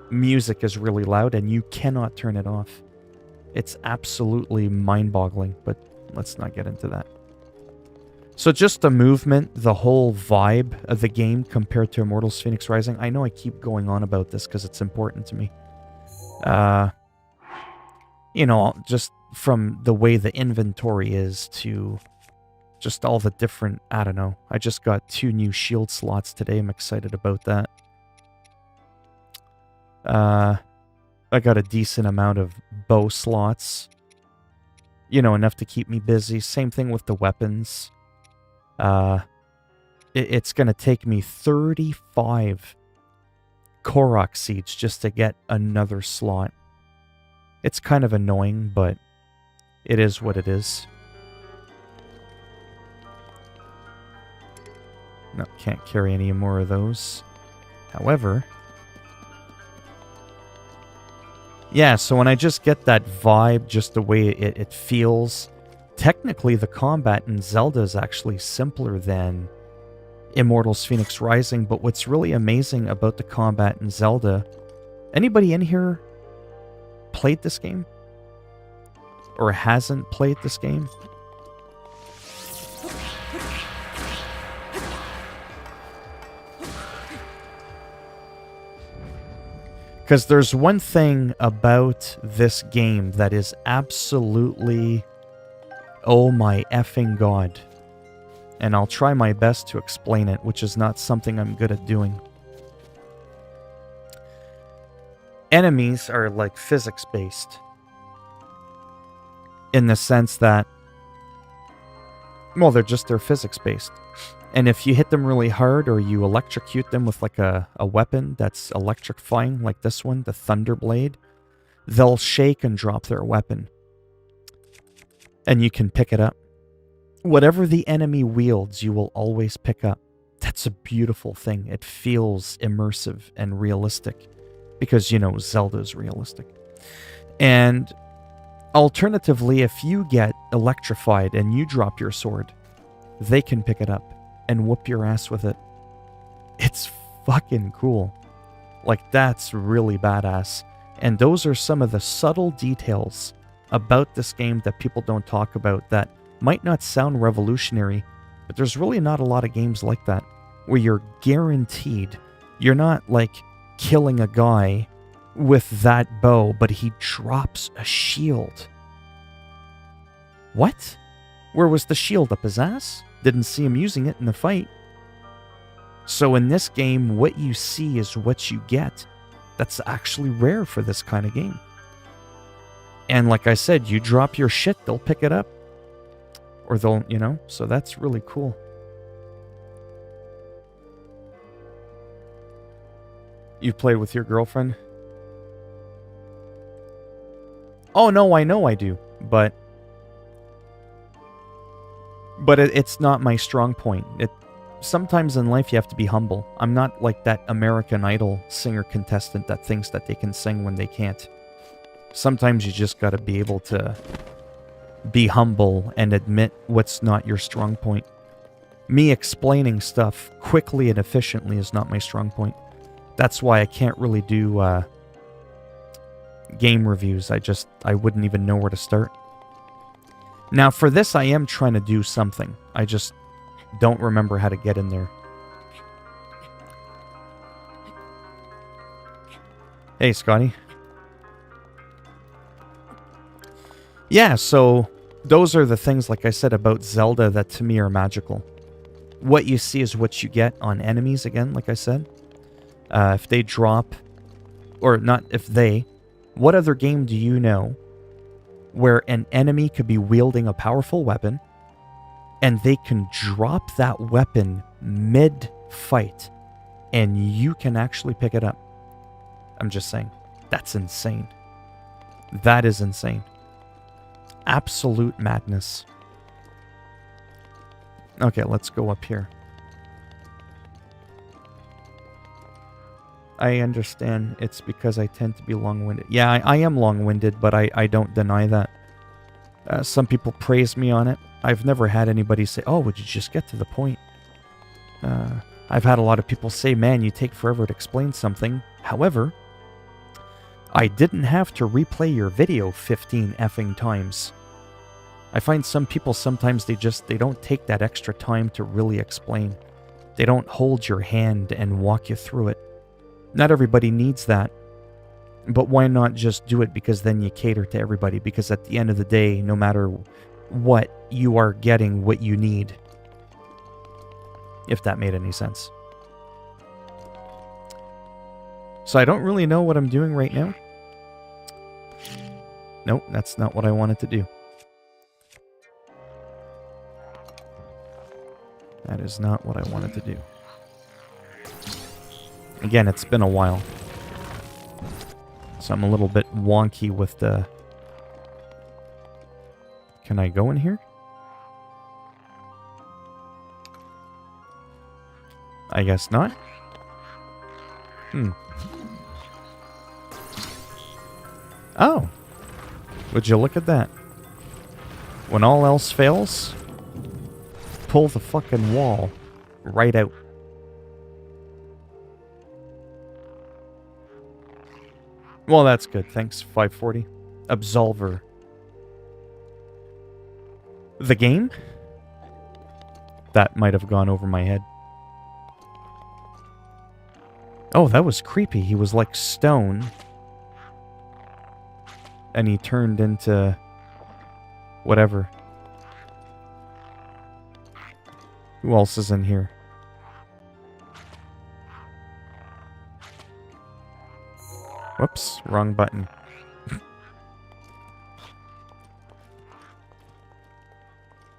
music is really loud and you cannot turn it off. It's absolutely mind-boggling, but let's not get into that. So just the movement, the whole vibe of the game compared to Immortals Phoenix Rising. I know I keep going on about this because it's important to me. You know, just from the way the inventory is to just all the different, I don't know. I just got 2 new shield slots today. I'm excited about that. I got a decent amount of bow slots. You know, enough to keep me busy. Same thing with the weapons. It's going to take me 35 Korok seeds just to get another slot. It's kind of annoying, but it is what it is. No, can't carry any more of those. However... yeah, so when I just get that vibe, just the way it feels, technically the combat in Zelda is actually simpler than Immortals Phoenix Rising, but what's really amazing about the combat in Zelda... anybody in here played this game? Or hasn't played this game? Because there's one thing about this game that is absolutely, oh my effing god. And I'll try my best to explain it, which is not something I'm good at doing. Enemies are like physics-based. In the sense that, well, they're physics-based. And if you hit them really hard or you electrocute them with like a weapon that's electrifying, like this one, the Thunder Blade, they'll shake and drop their weapon. And you can pick it up. Whatever the enemy wields, you will always pick up. That's a beautiful thing. It feels immersive and realistic. Because, you know, Zelda's realistic. And alternatively, if you get electrified and you drop your sword, they can pick it up and whoop your ass with it. It's fucking cool. Like, that's really badass. And those are some of the subtle details about this game that people don't talk about that might not sound revolutionary, but there's really not a lot of games like that, where you're guaranteed you're not, like, killing a guy with that bow, but he drops a shield. What? Where was the shield? Up his ass? Didn't see him using it in the fight. So in this game, what you see is what you get. That's actually rare for this kind of game. And like I said, you drop your shit, they'll pick it up. Or they'll, you know, so that's really cool. You've played with your girlfriend? Oh, no, I know I do, but it's not my strong point. Sometimes in life you have to be humble. I'm not like that American Idol singer contestant that thinks that they can sing when they can't. Sometimes you just gotta be able to be humble and admit what's not your strong point. Me explaining stuff quickly and efficiently is not my strong point. That's why I can't really do game reviews. I wouldn't even know where to start. Now for this I am trying to do something. I just don't remember how to get in there. Hey, Scotty. Yeah, so those are the things, like I said, about Zelda that to me are magical. What you see is what you get on enemies, again, like I said. If they drop, or not if they, what other game do you know where an enemy could be wielding a powerful weapon and they can drop that weapon mid-fight and you can actually pick it up? I'm just saying, that's insane. That is insane. Absolute madness. Okay, let's go up here. I understand it's because I tend to be long-winded. Yeah, I am long-winded, but I don't deny that. Some people praise me on it. I've never had anybody say, oh, would you just get to the point? I've had a lot of people say, man, you take forever to explain something. However, I didn't have to replay your video 15 effing times. I find some people sometimes they don't take that extra time to really explain. They don't hold your hand and walk you through it. Not everybody needs that. But why not just do it, because then you cater to everybody, because at the end of the day, no matter what, you are getting what you need. If that made any sense. So I don't really know what I'm doing right now. Nope, that's not what I wanted to do. That is not what I wanted to do. Again, it's been a while. So I'm a little bit wonky with the... Can I go in here? I guess not. Oh. Would you look at that? When all else fails, pull the fucking wall right out. Well, that's good. Thanks, 540. Absolver. The game? That might have gone over my head. Oh, that was creepy. He was like stone. And he turned into... whatever. Who else is in here? Whoops, wrong button.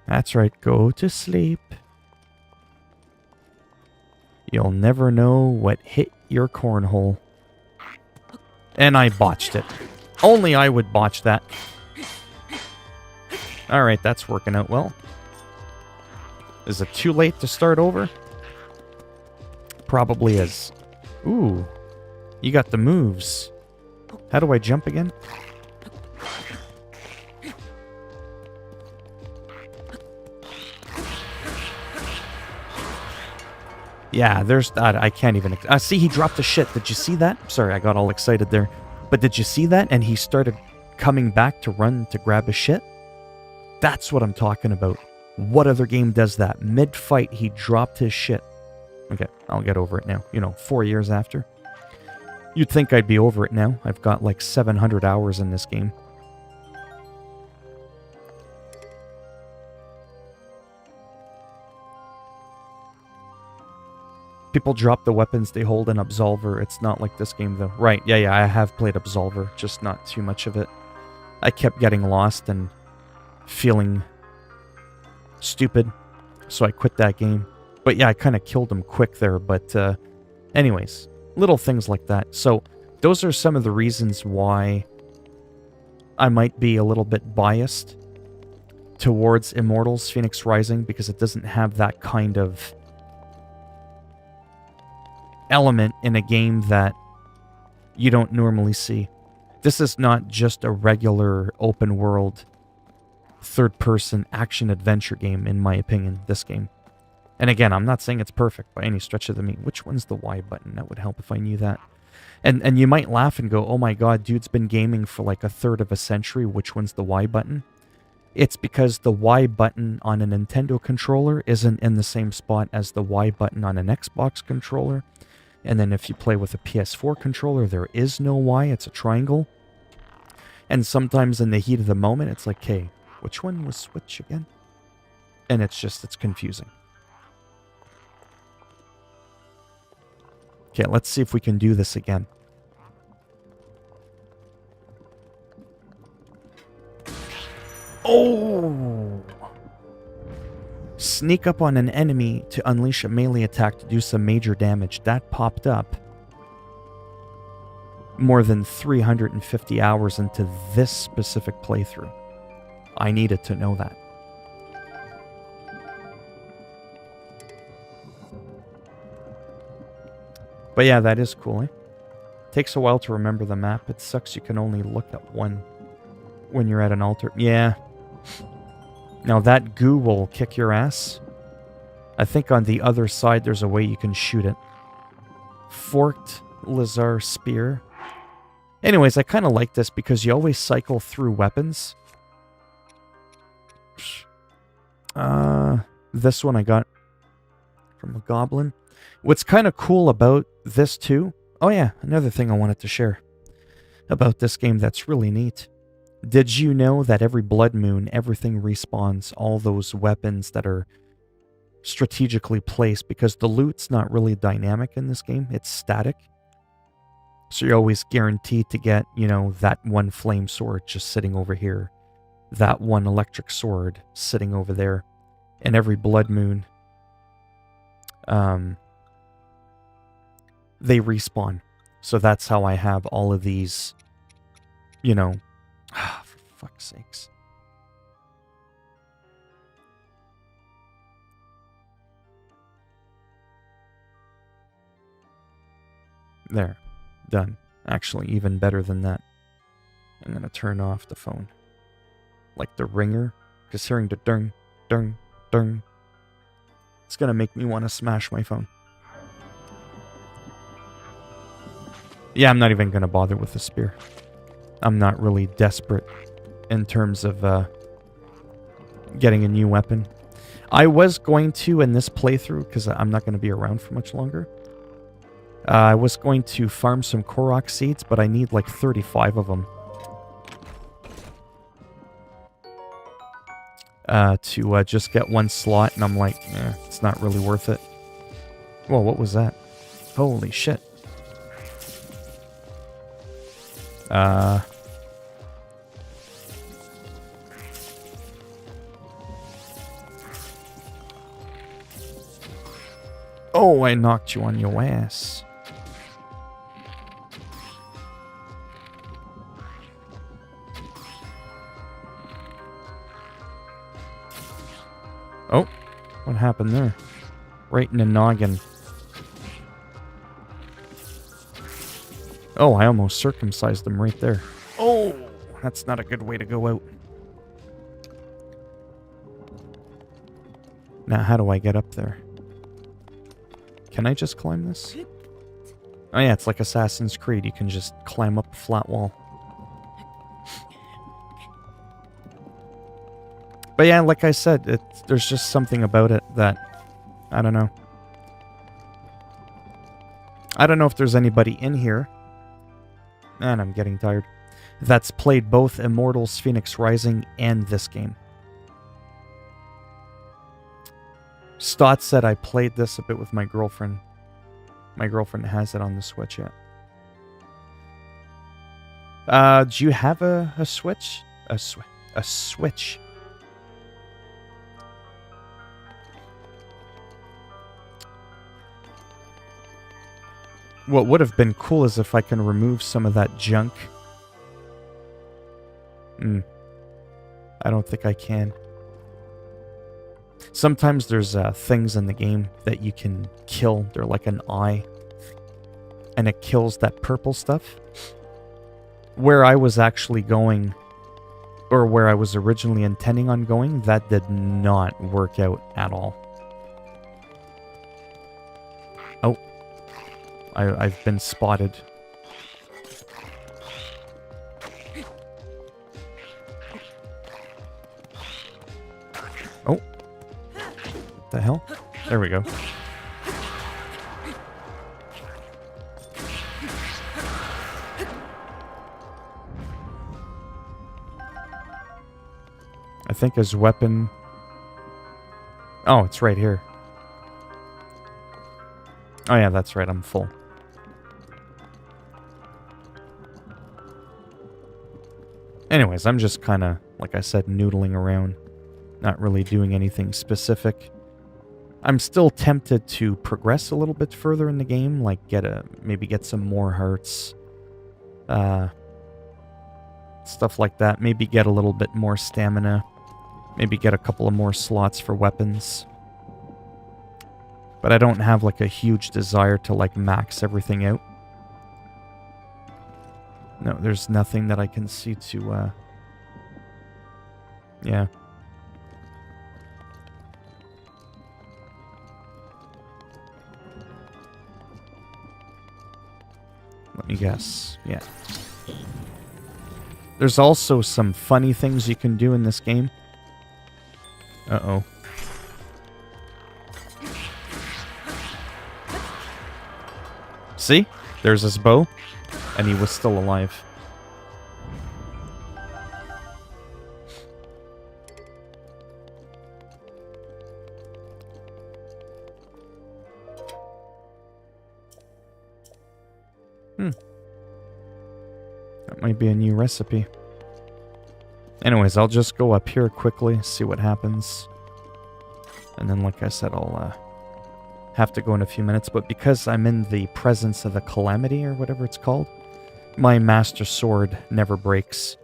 That's right, go to sleep. You'll never know what hit your cornhole. And I botched it. Only I would botch that. Alright, that's working out well. Is it too late to start over? Probably is. Ooh. You got the moves. How do I jump again? Yeah, there's that. I can't even... see, he dropped the shit. Did you see that? Sorry, I got all excited there. But did you see that? And he started coming back to run to grab his shit? That's what I'm talking about. What other game does that? Mid-fight, he dropped his shit. Okay, I'll get over it now. 4 years after. You'd think I'd be over it now. I've got like 700 hours in this game. People drop the weapons they hold in Absolver. It's not like this game, though. Right, yeah, I have played Absolver, just not too much of it. I kept getting lost and feeling stupid, so I quit that game. But yeah, I kind of killed him quick there, but anyways, little things like that. So those are some of the reasons why I might be a little bit biased towards Immortals Phoenix Rising, because it doesn't have that kind of element in a game that you don't normally see. This is not just a regular open world third-person action-adventure game, in my opinion, this game. And again, I'm not saying it's perfect by any stretch of the mean. Which one's the Y button? That would help if I knew that. And you might laugh and go, oh my god, dude's been gaming for like a third of a century. Which one's the Y button? It's because the Y button on a Nintendo controller isn't in the same spot as the Y button on an Xbox controller. And then if you play with a PS4 controller, there is no Y, it's a triangle. And sometimes in the heat of the moment, it's like, okay, which one was which again? And it's confusing. Okay, let's see if we can do this again. Oh! Sneak up on an enemy to unleash a melee attack to do some major damage. That popped up more than 350 hours into this specific playthrough. I needed to know that. But yeah, that is cool, eh? Takes a while to remember the map. It sucks you can only look at one when you're at an altar. Yeah. Now that goo will kick your ass. I think on the other side there's a way you can shoot it. Forked Lazar Spear. Anyways, I kind of like this because you always cycle through weapons. This one I got from a goblin. What's kind of cool about this too... Oh yeah, another thing I wanted to share about this game that's really neat. Did you know that every blood moon, everything respawns, all those weapons that are strategically placed, because the loot's not really dynamic in this game, it's static. So you're always guaranteed to get, you know, that one flame sword just sitting over here, that one electric sword sitting over there, and every blood moon, they respawn. So that's how I have all of these, you know, for fuck's sakes. There. Done. Actually, even better than that. I'm going to turn off the phone. Like the ringer. Just hearing the dung, dung, dung. It's going to make me want to smash my phone. Yeah, I'm not even going to bother with the spear. I'm not really desperate in terms of getting a new weapon. I was going to in this playthrough, because I'm not going to be around for much longer. I was going to farm some Korok seeds, but I need like 35 of them. To just get one slot, and I'm like, it's not really worth it. Whoa, what was that? Holy shit. Oh, I knocked you on your ass. Oh, what happened there? Right in the noggin. Oh, I almost circumcised them right there. Oh, that's not a good way to go out. Now, how do I get up there? Can I just climb this? Oh yeah, it's like Assassin's Creed. You can just climb up a flat wall. But yeah, like I said, there's just something about it that, I don't know. I don't know if there's anybody in here, and I'm getting tired, that's played both Immortals Phoenix Rising and this game. Stott said I played this a bit with my girlfriend. My girlfriend has it on the Switch yet. Do you have a Switch? A Switch? What would have been cool is if I can remove some of that junk. I don't think I can. Sometimes there's things in the game that you can kill. They're like an eye. And it kills that purple stuff. Where I was actually going, or where I was originally intending on going, that did not work out at all. Oh. I've been spotted. Oh. What the hell? There we go. think his weapon... Oh, it's right here. Oh yeah, that's right, I'm full. Anyways, I'm just kind of, like I said, noodling around. Not really doing anything specific. I'm still tempted to progress a little bit further in the game, like maybe get some more hearts. Stuff like that. Maybe get a little bit more stamina. Maybe get a couple of more slots for weapons. But I don't have like a huge desire to like max everything out. No, there's nothing that I can see to, yeah. Let me guess. Yeah. There's also some funny things you can do in this game. Uh-oh. See? There's his bow. And he was still alive. That might be a new recipe. Anyways, I'll just go up here quickly, see what happens. And then, like I said, I'll have to go in a few minutes. But because I'm in the presence of the calamity, or whatever it's called, my master sword never breaks.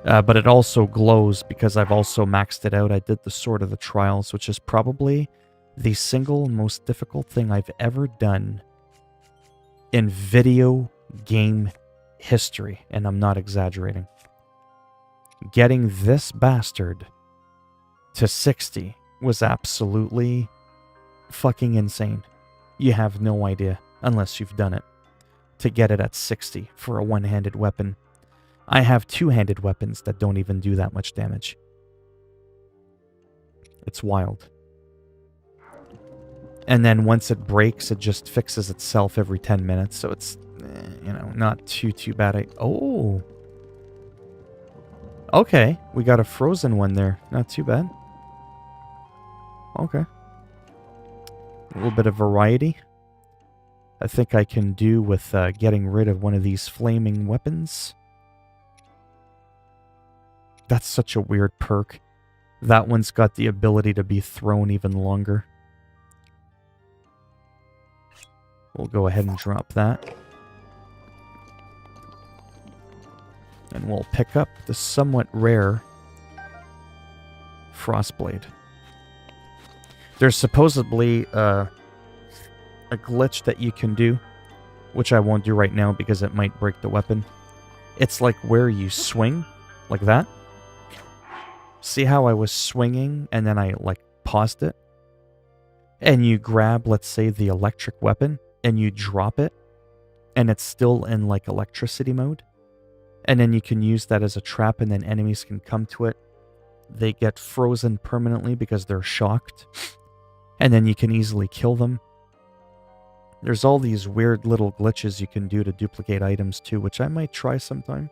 But it also glows because I've also maxed it out. I did the Sword of the Trials, which is probably the single most difficult thing I've ever done in video game history. And I'm not exaggerating. Getting this bastard to 60 was absolutely fucking insane. You have no idea, unless you've done it, to get it at 60 for a one-handed weapon. I have two-handed weapons that don't even do that much damage. It's wild. And then once it breaks, it just fixes itself every 10 minutes, so it's, you know, not too bad. Oh! Okay, we got a frozen one there. Not too bad. Okay. A little bit of variety. I think I can do with getting rid of one of these flaming weapons. That's such a weird perk. That one's got the ability to be thrown even longer. We'll go ahead and drop that. And we'll pick up the somewhat rare Frostblade. There's supposedly a glitch that you can do, which I won't do right now because it might break the weapon. It's like where you swing, like that. See how I was swinging and then I like paused it? And you grab, let's say, the electric weapon and you drop it and it's still in like electricity mode. And then you can use that as a trap and then enemies can come to it. They get frozen permanently because they're shocked. And then you can easily kill them. There's all these weird little glitches you can do to duplicate items too, which I might try sometime.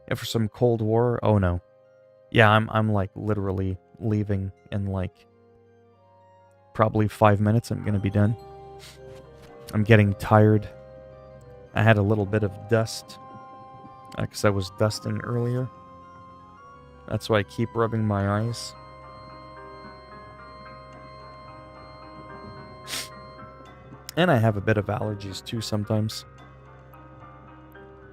Yeah, for some Cold War? Oh no. Yeah, I'm like literally leaving in like probably 5 minutes. I'm gonna be done. I'm getting tired. I had a little bit of dust because I was dusting earlier. That's why I keep rubbing my eyes. And I have a bit of allergies too sometimes.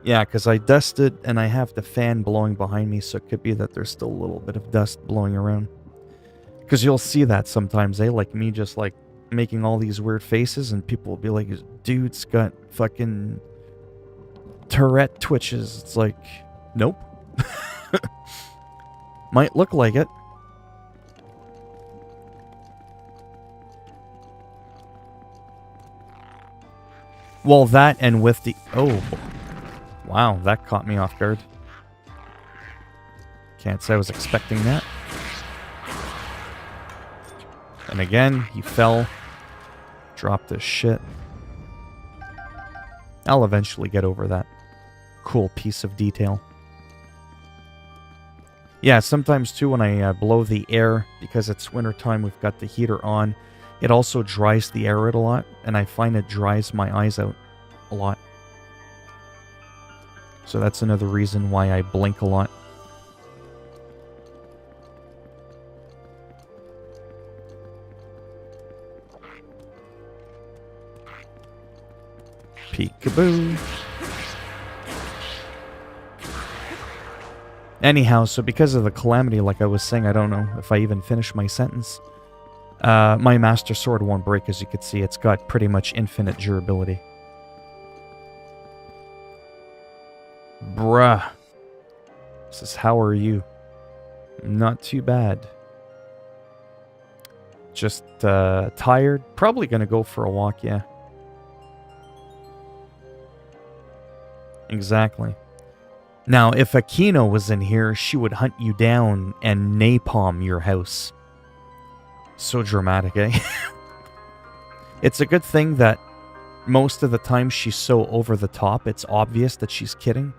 Yeah, because I dusted and I have the fan blowing behind me, so it could be that there's still a little bit of dust blowing around. Because you'll see that sometimes, like me just like making all these weird faces and people will be like, dude's got fucking Tourette twitches. It's like, nope. Might look like it. Well, that and with the... Oh, wow, that caught me off guard. Can't say I was expecting that. And again, he fell. Dropped his shit. I'll eventually get over that. cool piece of detail. Yeah, sometimes too when I blow the air, because it's wintertime, we've got the heater on, it also dries the air out a lot, and I find it dries my eyes out a lot. So that's another reason why I blink a lot. Peekaboo. Anyhow, so because of the calamity, like I was saying, I don't know if I even finished my sentence. My Master Sword won't break, as you can see. It's got pretty much infinite durability. Bruh. Says, how are you? Not too bad. Just tired. Probably gonna go for a walk, yeah. Exactly. Now, if Akino was in here, she would hunt you down and napalm your house. So dramatic, eh? It's a good thing that most of the time she's so over the top, it's obvious that she's kidding.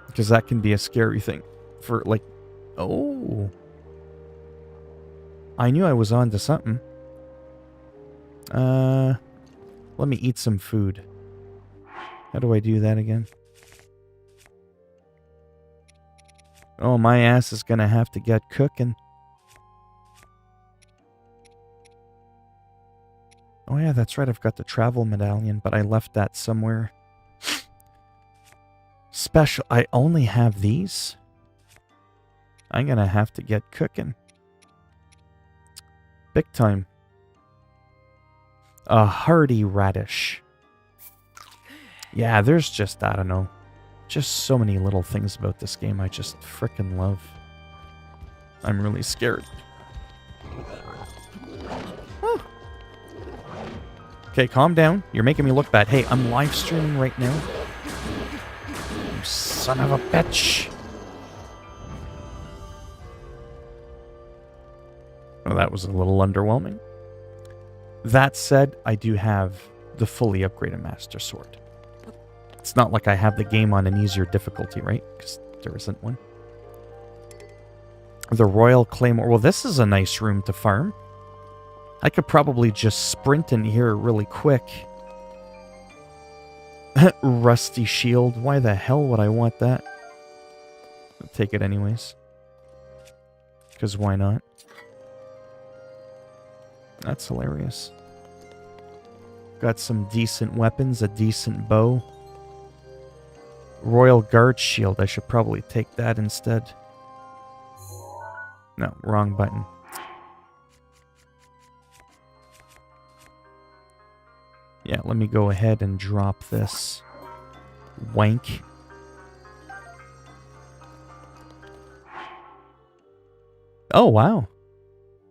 Because that can be a scary thing. For, like, oh. I knew I was on to something. Let me eat some food. How do I do that again? Oh, my ass is gonna have to get cooking. Oh yeah, that's right, I've got the travel medallion, but I left that somewhere. Special, I only have these? I'm gonna have to get cooking. Big time. A hardy radish. Yeah, there's just, I don't know. Just so many little things about this game I just frickin' love. I'm really scared. Whew. Okay, calm down. You're making me look bad. Hey, I'm live streaming right now. You son of a bitch. Oh, that was a little underwhelming. That said, I do have the fully upgraded Master Sword. It's not like I have the game on an easier difficulty, right? Because there isn't one. The Royal Claymore. Well, this is a nice room to farm. I could probably just sprint in here really quick. Rusty Shield. Why the hell would I want that? I'll take it anyways. Because why not? That's hilarious. Got some decent weapons, a decent bow. Royal Guard Shield. I should probably take that instead. No, wrong button. Yeah, let me go ahead and drop this. Wank. Oh, wow.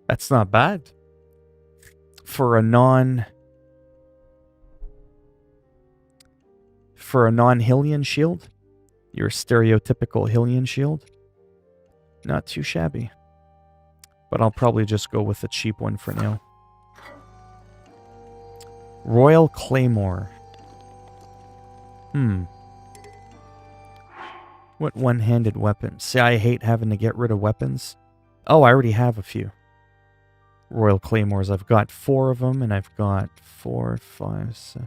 That's not bad. For a non-Hylian shield, your stereotypical Hylian shield, not too shabby. But I'll probably just go with a cheap one for now. Royal Claymore. What one-handed weapon? See, I hate having to get rid of weapons. Oh, I already have a few. Royal Claymores. I've got 4 of them, and I've got 4, 5, 6.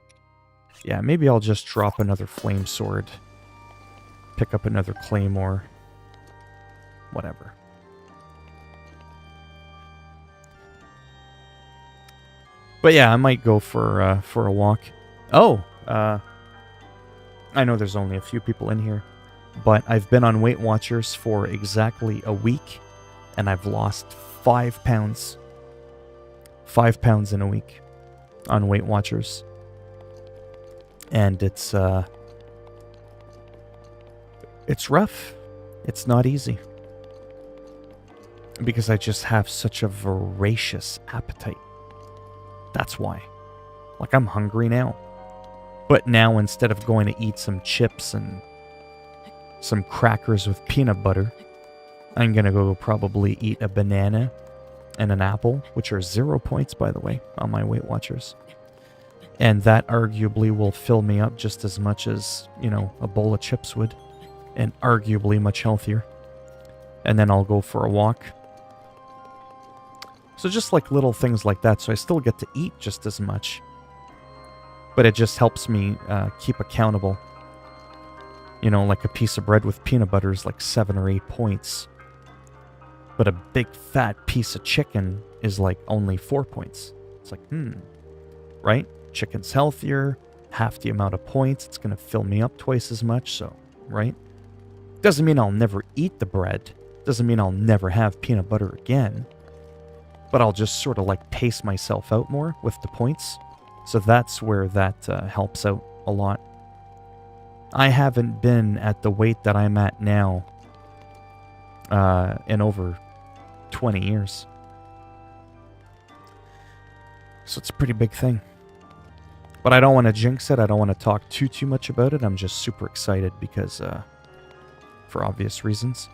Yeah, maybe I'll just drop another flame sword. Pick up another claymore. Whatever. But yeah, I might go for a walk. Oh, I know there's only a few people in here, but I've been on Weight Watchers for exactly a week, and I've lost 5 pounds. 5 pounds in a week on Weight Watchers. And it's rough. It's not easy. Because I just have such a voracious appetite. That's why. Like, I'm hungry now. But now, instead of going to eat some chips and some crackers with peanut butter, I'm going to go probably eat a banana and an apple, which are 0 points, by the way, on my Weight Watchers. And that arguably will fill me up just as much as, you know, a bowl of chips would. And arguably much healthier. And then I'll go for a walk. So just like little things like that. So I still get to eat just as much. But it just helps me keep accountable. You know, like a piece of bread with peanut butter is like 7 or 8 points. But a big fat piece of chicken is like only 4 points. It's like, right? Chicken's healthier, half the amount of points. It's going to fill me up twice as much, so, right? Doesn't mean I'll never eat the bread. Doesn't mean I'll never have peanut butter again. But I'll just sort of like pace myself out more with the points. So that's where that helps out a lot. I haven't been at the weight that I'm at now in over 20 years. So it's a pretty big thing. But I don't want to jinx it. I don't want to talk too much about it. I'm just super excited because, for obvious reasons.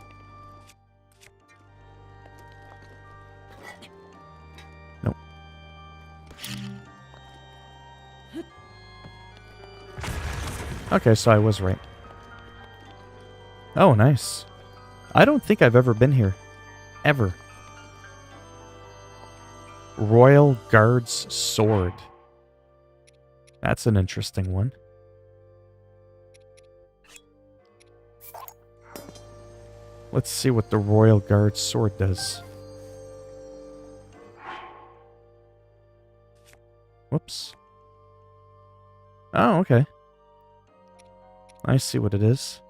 Nope. Okay, so I was right. Oh, nice. I don't think I've ever been here. Ever. Royal Guard's Sword. That's an interesting one. Let's see what the Royal Guard's Sword does. Whoops. Oh, okay. I see what it is.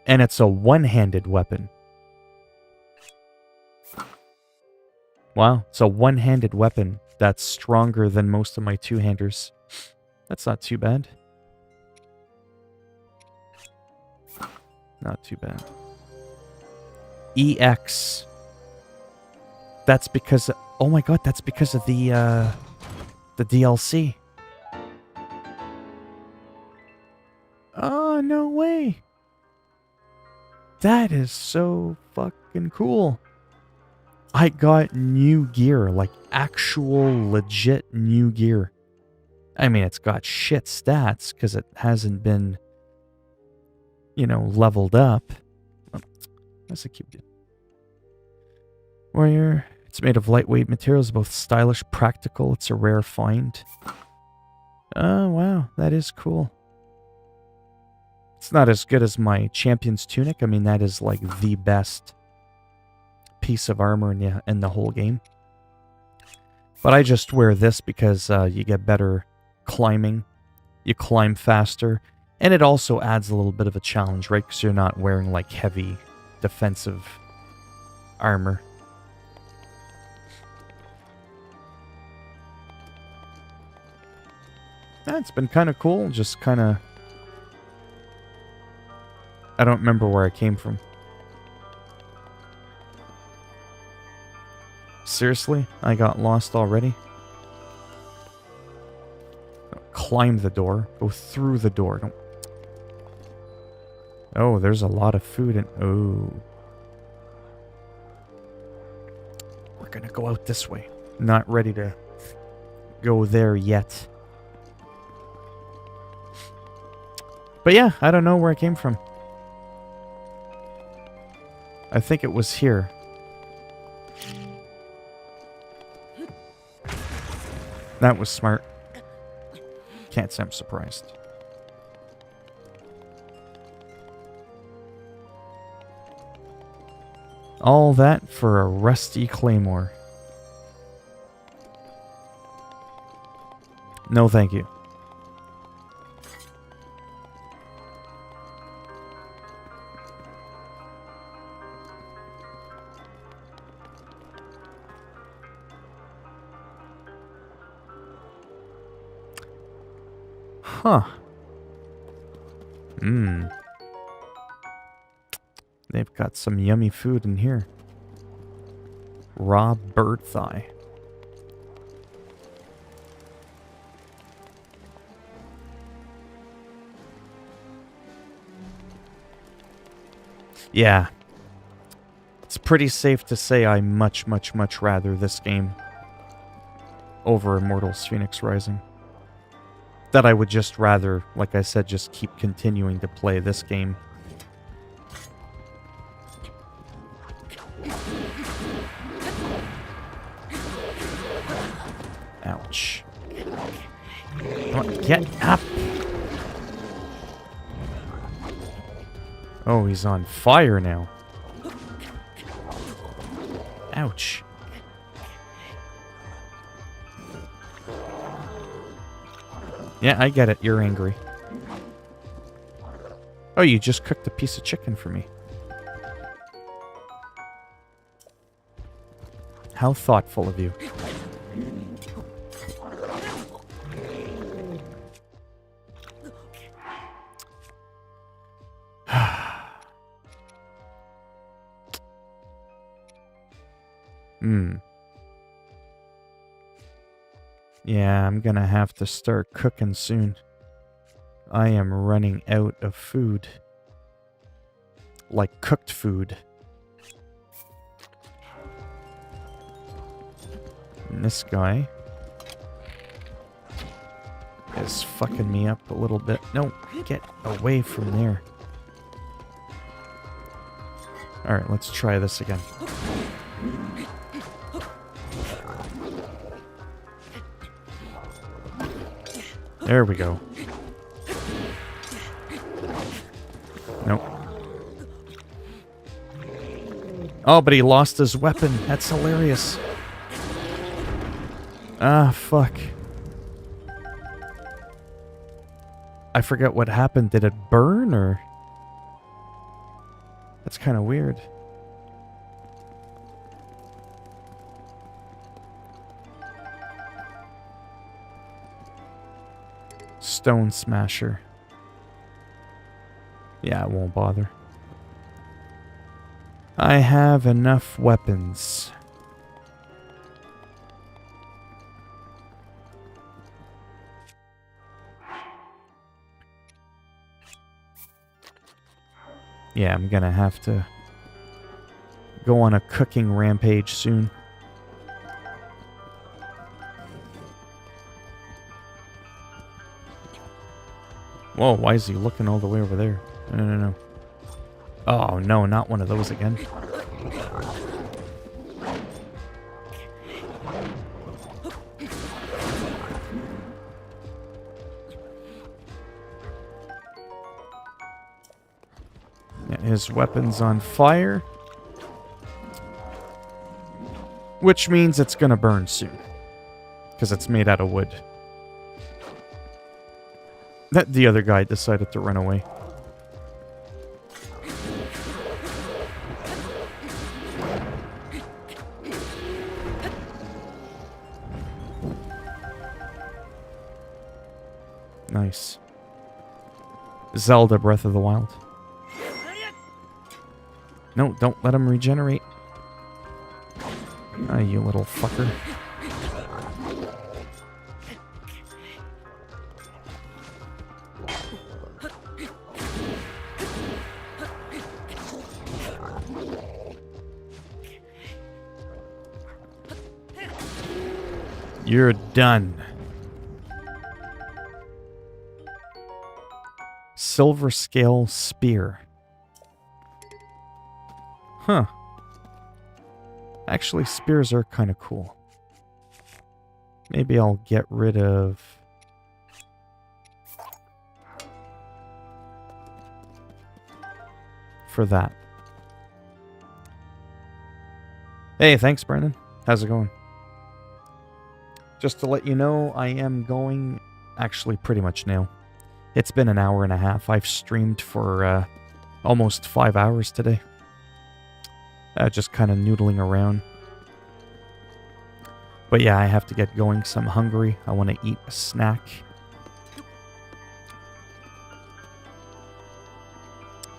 And it's a one-handed weapon. Wow, it's a one-handed weapon that's stronger than most of my two-handers. That's not too bad. Not too bad. EX. That's because... Oh my god, that's because of the DLC. Oh, no way. That is so fucking cool. I got new gear, like actual legit new gear. I mean, it's got shit stats because it hasn't been, you know, leveled up. Let's keep it. Warrior. It's made of lightweight materials, both stylish, practical. It's a rare find. Oh, wow. That is cool. It's not as good as my Champion's Tunic. I mean, that is like the best piece of armor in the whole game. But I just wear this because you get better climbing. You climb faster. And it also adds a little bit of a challenge, right? Because you're not wearing like heavy defensive armor. It's been kind of cool. Just kind of... I don't remember where I came from. Seriously? I got lost already? Climb the door. Go through the door. Don't... Oh, there's a lot of food in... Oh. We're gonna go out this way. Not ready to go there yet. But yeah, I don't know where I came from. I think it was here. That was smart. Can't say I'm surprised. All that for a rusty claymore. No, thank you. Huh. They've got some yummy food in here. Raw bird thigh. Yeah. It's pretty safe to say I much rather this game. over Immortals Phoenix Rising. That I would just rather, like I said, just keep continuing to play this game. Ouch. Come on, get up! Oh, he's on fire now. Ouch. Yeah, I get it. You're angry. Oh, you just cooked a piece of chicken for me. How thoughtful of you. Yeah, I'm gonna have to start cooking soon. I am running out of food. Like cooked food. And this guy is fucking me up a little bit. No, get away from there. Alright, let's try this again. There we go. Nope. Oh, but he lost his weapon. That's hilarious. Ah, fuck. I forget what happened. Did it burn, or? That's kind of weird. Stone Smasher. Yeah, it won't bother. I have enough weapons. Yeah, I'm gonna have to go on a cooking rampage soon. Whoa, why is he looking all the way over there? No. Oh, no, not one of those again. Yeah, his weapon's on fire. Which means it's gonna burn soon. Because it's made out of wood. The other guy decided to run away. Nice. Zelda Breath of the Wild. No, don't let him regenerate. Ah, you little fucker. You're done. Silver Scale Spear. Huh. Actually, spears are kind of cool. Maybe I'll get rid of... for that. Hey, thanks, Brandon. How's it going? Just to let you know, I am going actually pretty much now. It's been an hour and a half. I've streamed for almost 5 hours today. Just kind of noodling around. But yeah, I have to get going because I'm hungry. I want to eat a snack.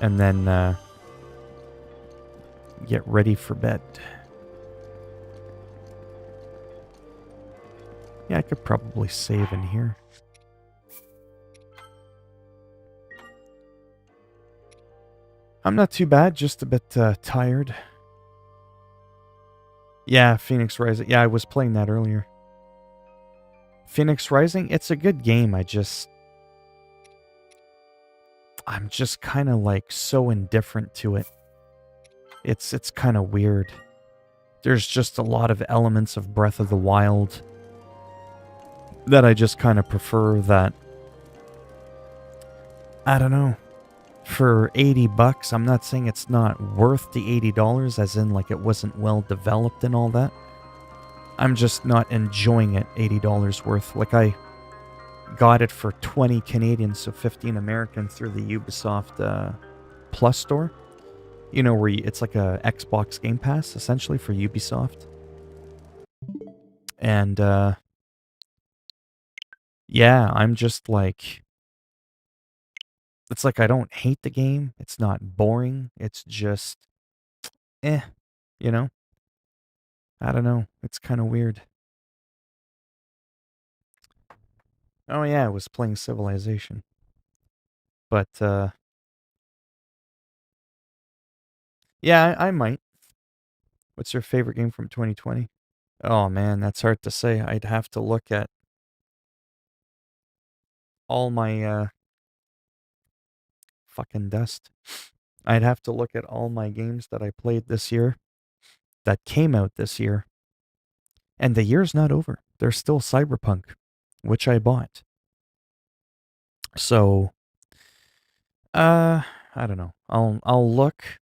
And then get ready for bed. Yeah, I could probably save in here. I'm not too bad, just a bit tired. Yeah, Phoenix Rising. Yeah, I was playing that earlier. Phoenix Rising, it's a good game. I'm just kind of like so indifferent to it. It's kind of weird. There's just a lot of elements of Breath of the Wild that I just kind of prefer that. I don't know. For $80, I'm not saying it's not worth the $80, as in like it wasn't well developed and all that. I'm just not enjoying it $80 worth. Like I got it for 20 Canadian, so 15 American through the Ubisoft Plus store. You know, where it's like a Xbox Game Pass, essentially, for Ubisoft. And, yeah, I'm just like... It's like I don't hate the game. It's not boring. It's just... you know? I don't know. It's kind of weird. Oh, yeah, I was playing Civilization. But, yeah, I might. What's your favorite game from 2020? Oh, man, that's hard to say. I'd have to look at all my, fucking dust. I'd have to look at all my games that I played this year, that came out this year. And the year's not over. There's still Cyberpunk, which I bought. So, I don't know. I'll look.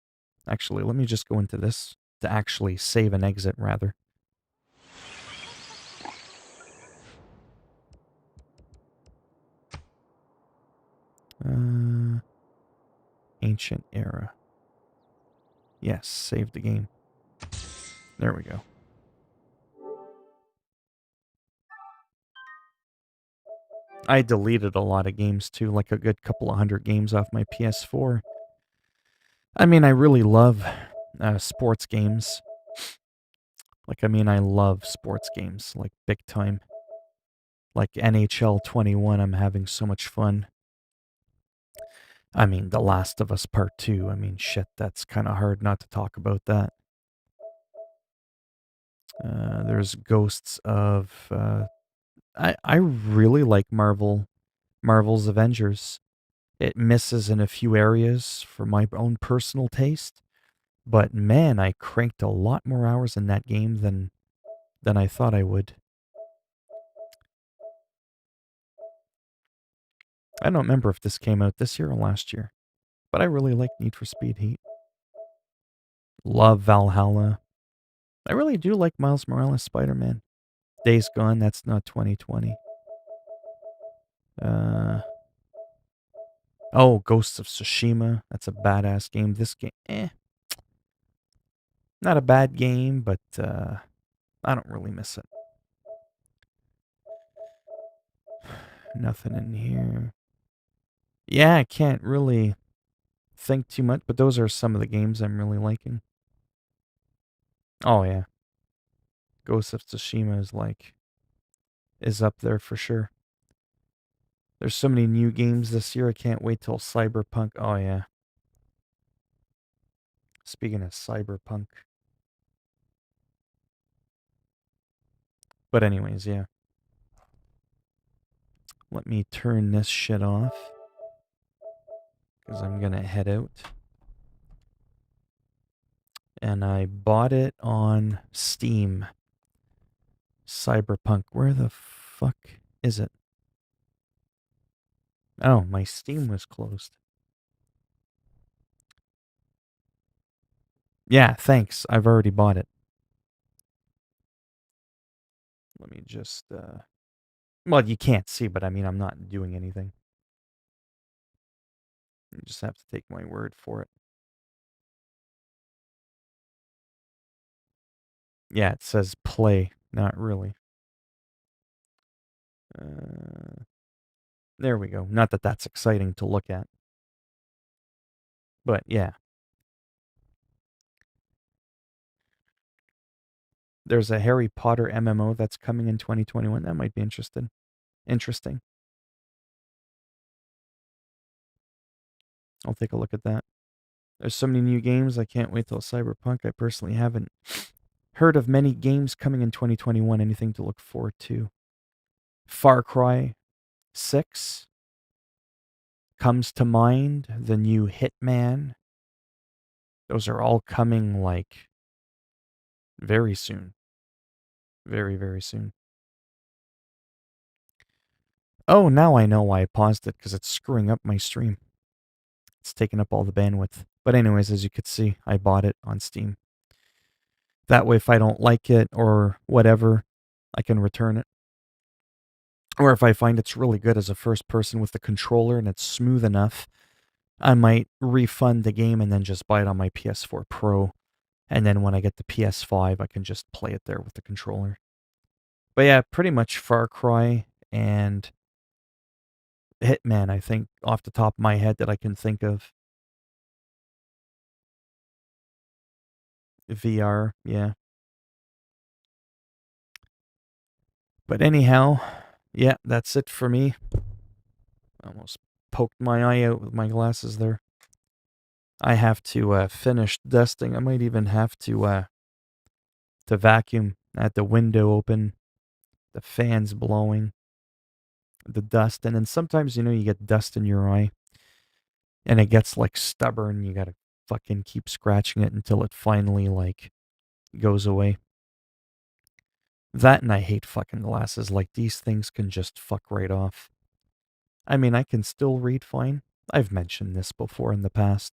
Actually, let me just go into this to actually save and exit, rather. Ancient era. Yes, save the game. There we go. I deleted a lot of games too, like a good couple of hundred games off my PS4. I mean, I really love sports games. Like, I mean, I love sports games, like, big time. Like NHL 21, I'm having so much fun. I mean, The Last of Us Part 2, I mean, shit, that's kind of hard not to talk about that. There's Ghosts of... I really like Marvel's Avengers. It misses in a few areas for my own personal taste. But man, I cranked a lot more hours in that game than I thought I would. I don't remember if this came out this year or last year. But I really like Need for Speed Heat. Love Valhalla. I really do like Miles Morales Spider-Man. Days Gone, that's not 2020. Oh, Ghosts of Tsushima. That's a badass game. This game, not a bad game, but I don't really miss it. Nothing in here. Yeah, I can't really think too much, but those are some of the games I'm really liking. Oh, yeah. Ghost of Tsushima is up there for sure. There's so many new games this year. I can't wait till Cyberpunk. Oh, yeah. Speaking of Cyberpunk. But anyways, yeah. Let me turn this shit off, because I'm going to head out. And I bought it on Steam. Cyberpunk. Where the fuck is it? Oh, my Steam was closed. Yeah, thanks. I've already bought it. Let me just, well, you can't see, but I mean, I'm not doing anything. You just have to take my word for it. Yeah, it says play. Not really. There we go. Not that that's exciting to look at. But yeah. There's a Harry Potter MMO that's coming in 2021. That might be interesting. I'll take a look at that. There's so many new games. I can't wait till Cyberpunk. I personally haven't heard of many games coming in 2021. Anything to look forward to. Far Cry 6 comes to mind, the new Hitman. Those are all coming like very soon. Very, very soon. Oh, now I know why I paused it, because it's screwing up my stream. It's taking up all the bandwidth. But anyways, as you could see, I bought it on Steam. That way, if I don't like it or whatever, I can return it. Or if I find it's really good as a first person with the controller and it's smooth enough, I might refund the game and then just buy it on my PS4 Pro. And then when I get the PS5, I can just play it there with the controller. But yeah, pretty much Far Cry and Hitman, I think, off the top of my head that I can think of. VR, yeah. But anyhow, yeah, that's it for me. Almost poked my eye out with my glasses there. I have to finish dusting. I might even have to vacuum. I had the window open, the fans blowing, the dust, and then sometimes you get dust in your eye, and it gets like stubborn. You gotta fucking keep scratching it until it finally like goes away. That, and I hate fucking glasses. Like, these things can just fuck right off. I mean, I can still read fine. I've mentioned this before in the past.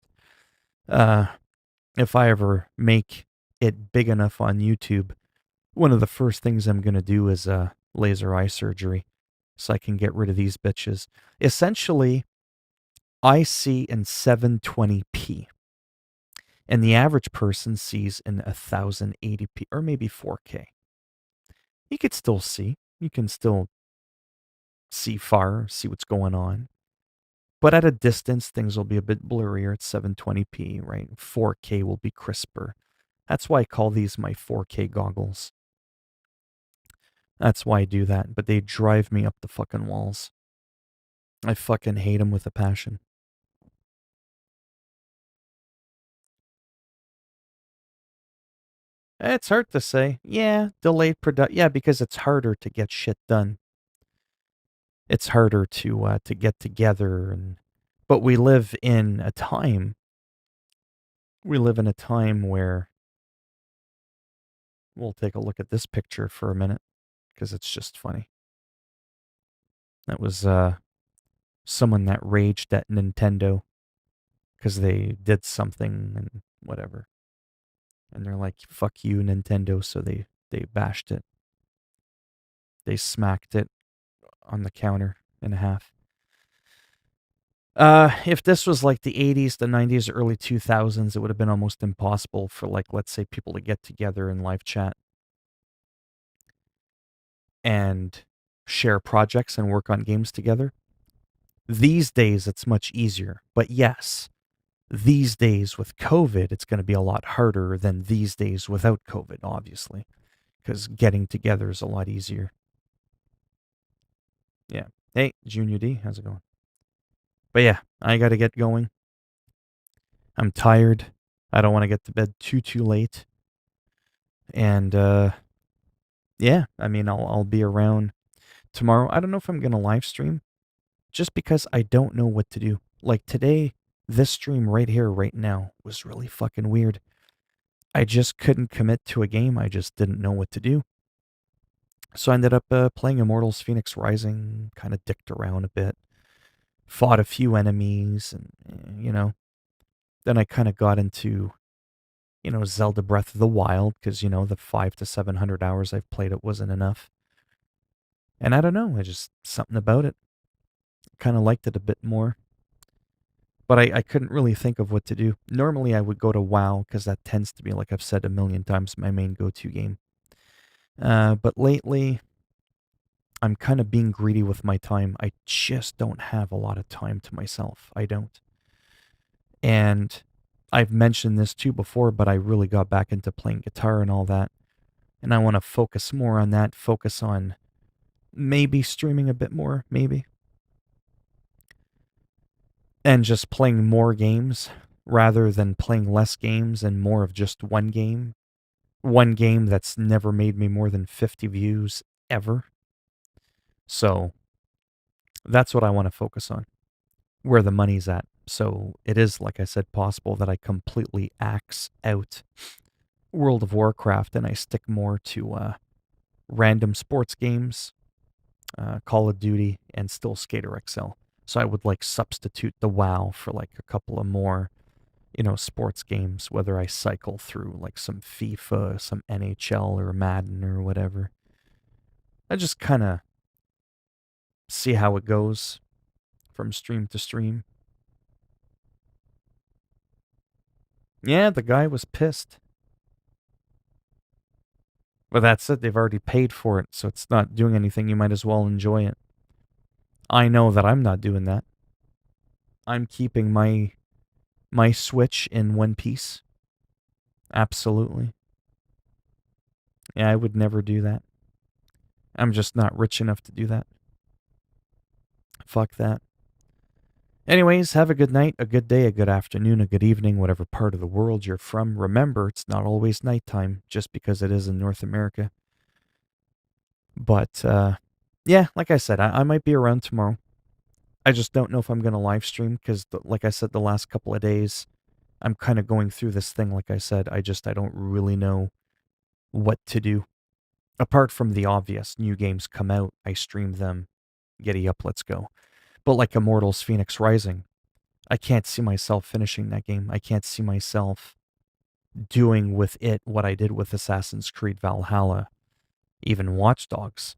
If I ever make it big enough on YouTube, one of the first things I'm going to do is laser eye surgery so I can get rid of these bitches. Essentially, I see in 720p, and the average person sees in 1080p or maybe 4K. You could still see. You can still see far, see what's going on. But at a distance, things will be a bit blurrier at 720p, right? 4K will be crisper. That's why I call these my 4K goggles. That's why I do that, but they drive me up the fucking walls. I fucking hate them with a passion. It's hard to say. Yeah, delayed production. Yeah, because it's harder to get shit done. It's harder to get together, but we live in a time. We live in a time where we'll take a look at this picture for a minute because it's just funny. That was someone that raged at Nintendo because they did something and whatever. And they're like, fuck you, Nintendo, so they bashed it. They smacked it on the counter in half. If this was like the 80s, the 90s, early 2000s, it would have been almost impossible for, like, let's say, people to get together in live chat and share projects and work on games together. These days, it's much easier. But yes, these days with COVID, it's going to be a lot harder than these days without COVID, obviously, because getting together is a lot easier. Yeah. Hey, Junior D, how's it going? But yeah, I got to get going. I'm tired. I don't want to get to bed too late. And yeah, I mean, I'll be around tomorrow. I don't know if I'm going to live stream just because I don't know what to do. Like today, this stream right here, right now, was really fucking weird. I just couldn't commit to a game. I just didn't know what to do. So I ended up playing Immortals Phoenix Rising, kind of dicked around a bit, fought a few enemies, and, then I kind of got into, Zelda Breath of the Wild, because, the 500 to 700 hours I've played it wasn't enough. And I don't know, something about it. Kind of liked it a bit more. But I couldn't really think of what to do. Normally I would go to WoW, because that tends to be, like I've said a million times, my main go-to game. But lately, I'm kind of being greedy with my time. I just don't have a lot of time to myself. I don't. And I've mentioned this too before, but I really got back into playing guitar and all that. And I want to focus more on that, focus on maybe streaming a bit more, maybe. And just playing more games rather than playing less games and more of just one game. One game that's never made me more than 50 views ever. So that's what I want to focus on, where the money's at. So it is, like I said, possible that I completely axe out World of Warcraft and I stick more to random sports games, Call of Duty, and still Skater XL. So I would like substitute the WoW for like a couple of more, sports games, whether I cycle through like some FIFA, some NHL or Madden or whatever. I just kind of see how it goes from stream to stream. Yeah, the guy was pissed. But that's it, they've already paid for it, so it's not doing anything. You might as well enjoy it. I know that I'm not doing that. I'm keeping my Switch in one piece. Absolutely. Yeah, I would never do that. I'm just not rich enough to do that. Fuck that. Anyways, have a good night, a good day, a good afternoon, a good evening, whatever part of the world you're from. Remember, it's not always nighttime, just because it is in North America. But, yeah, like I said, I might be around tomorrow. I just don't know if I'm going to live stream because, like I said, the last couple of days, I'm kind of going through this thing. Like I said, I don't really know what to do. Apart from the obvious, new games come out, I stream them, giddy up, let's go. But like Immortals Phoenix Rising, I can't see myself finishing that game. I can't see myself doing with it what I did with Assassin's Creed Valhalla, even Watch Dogs.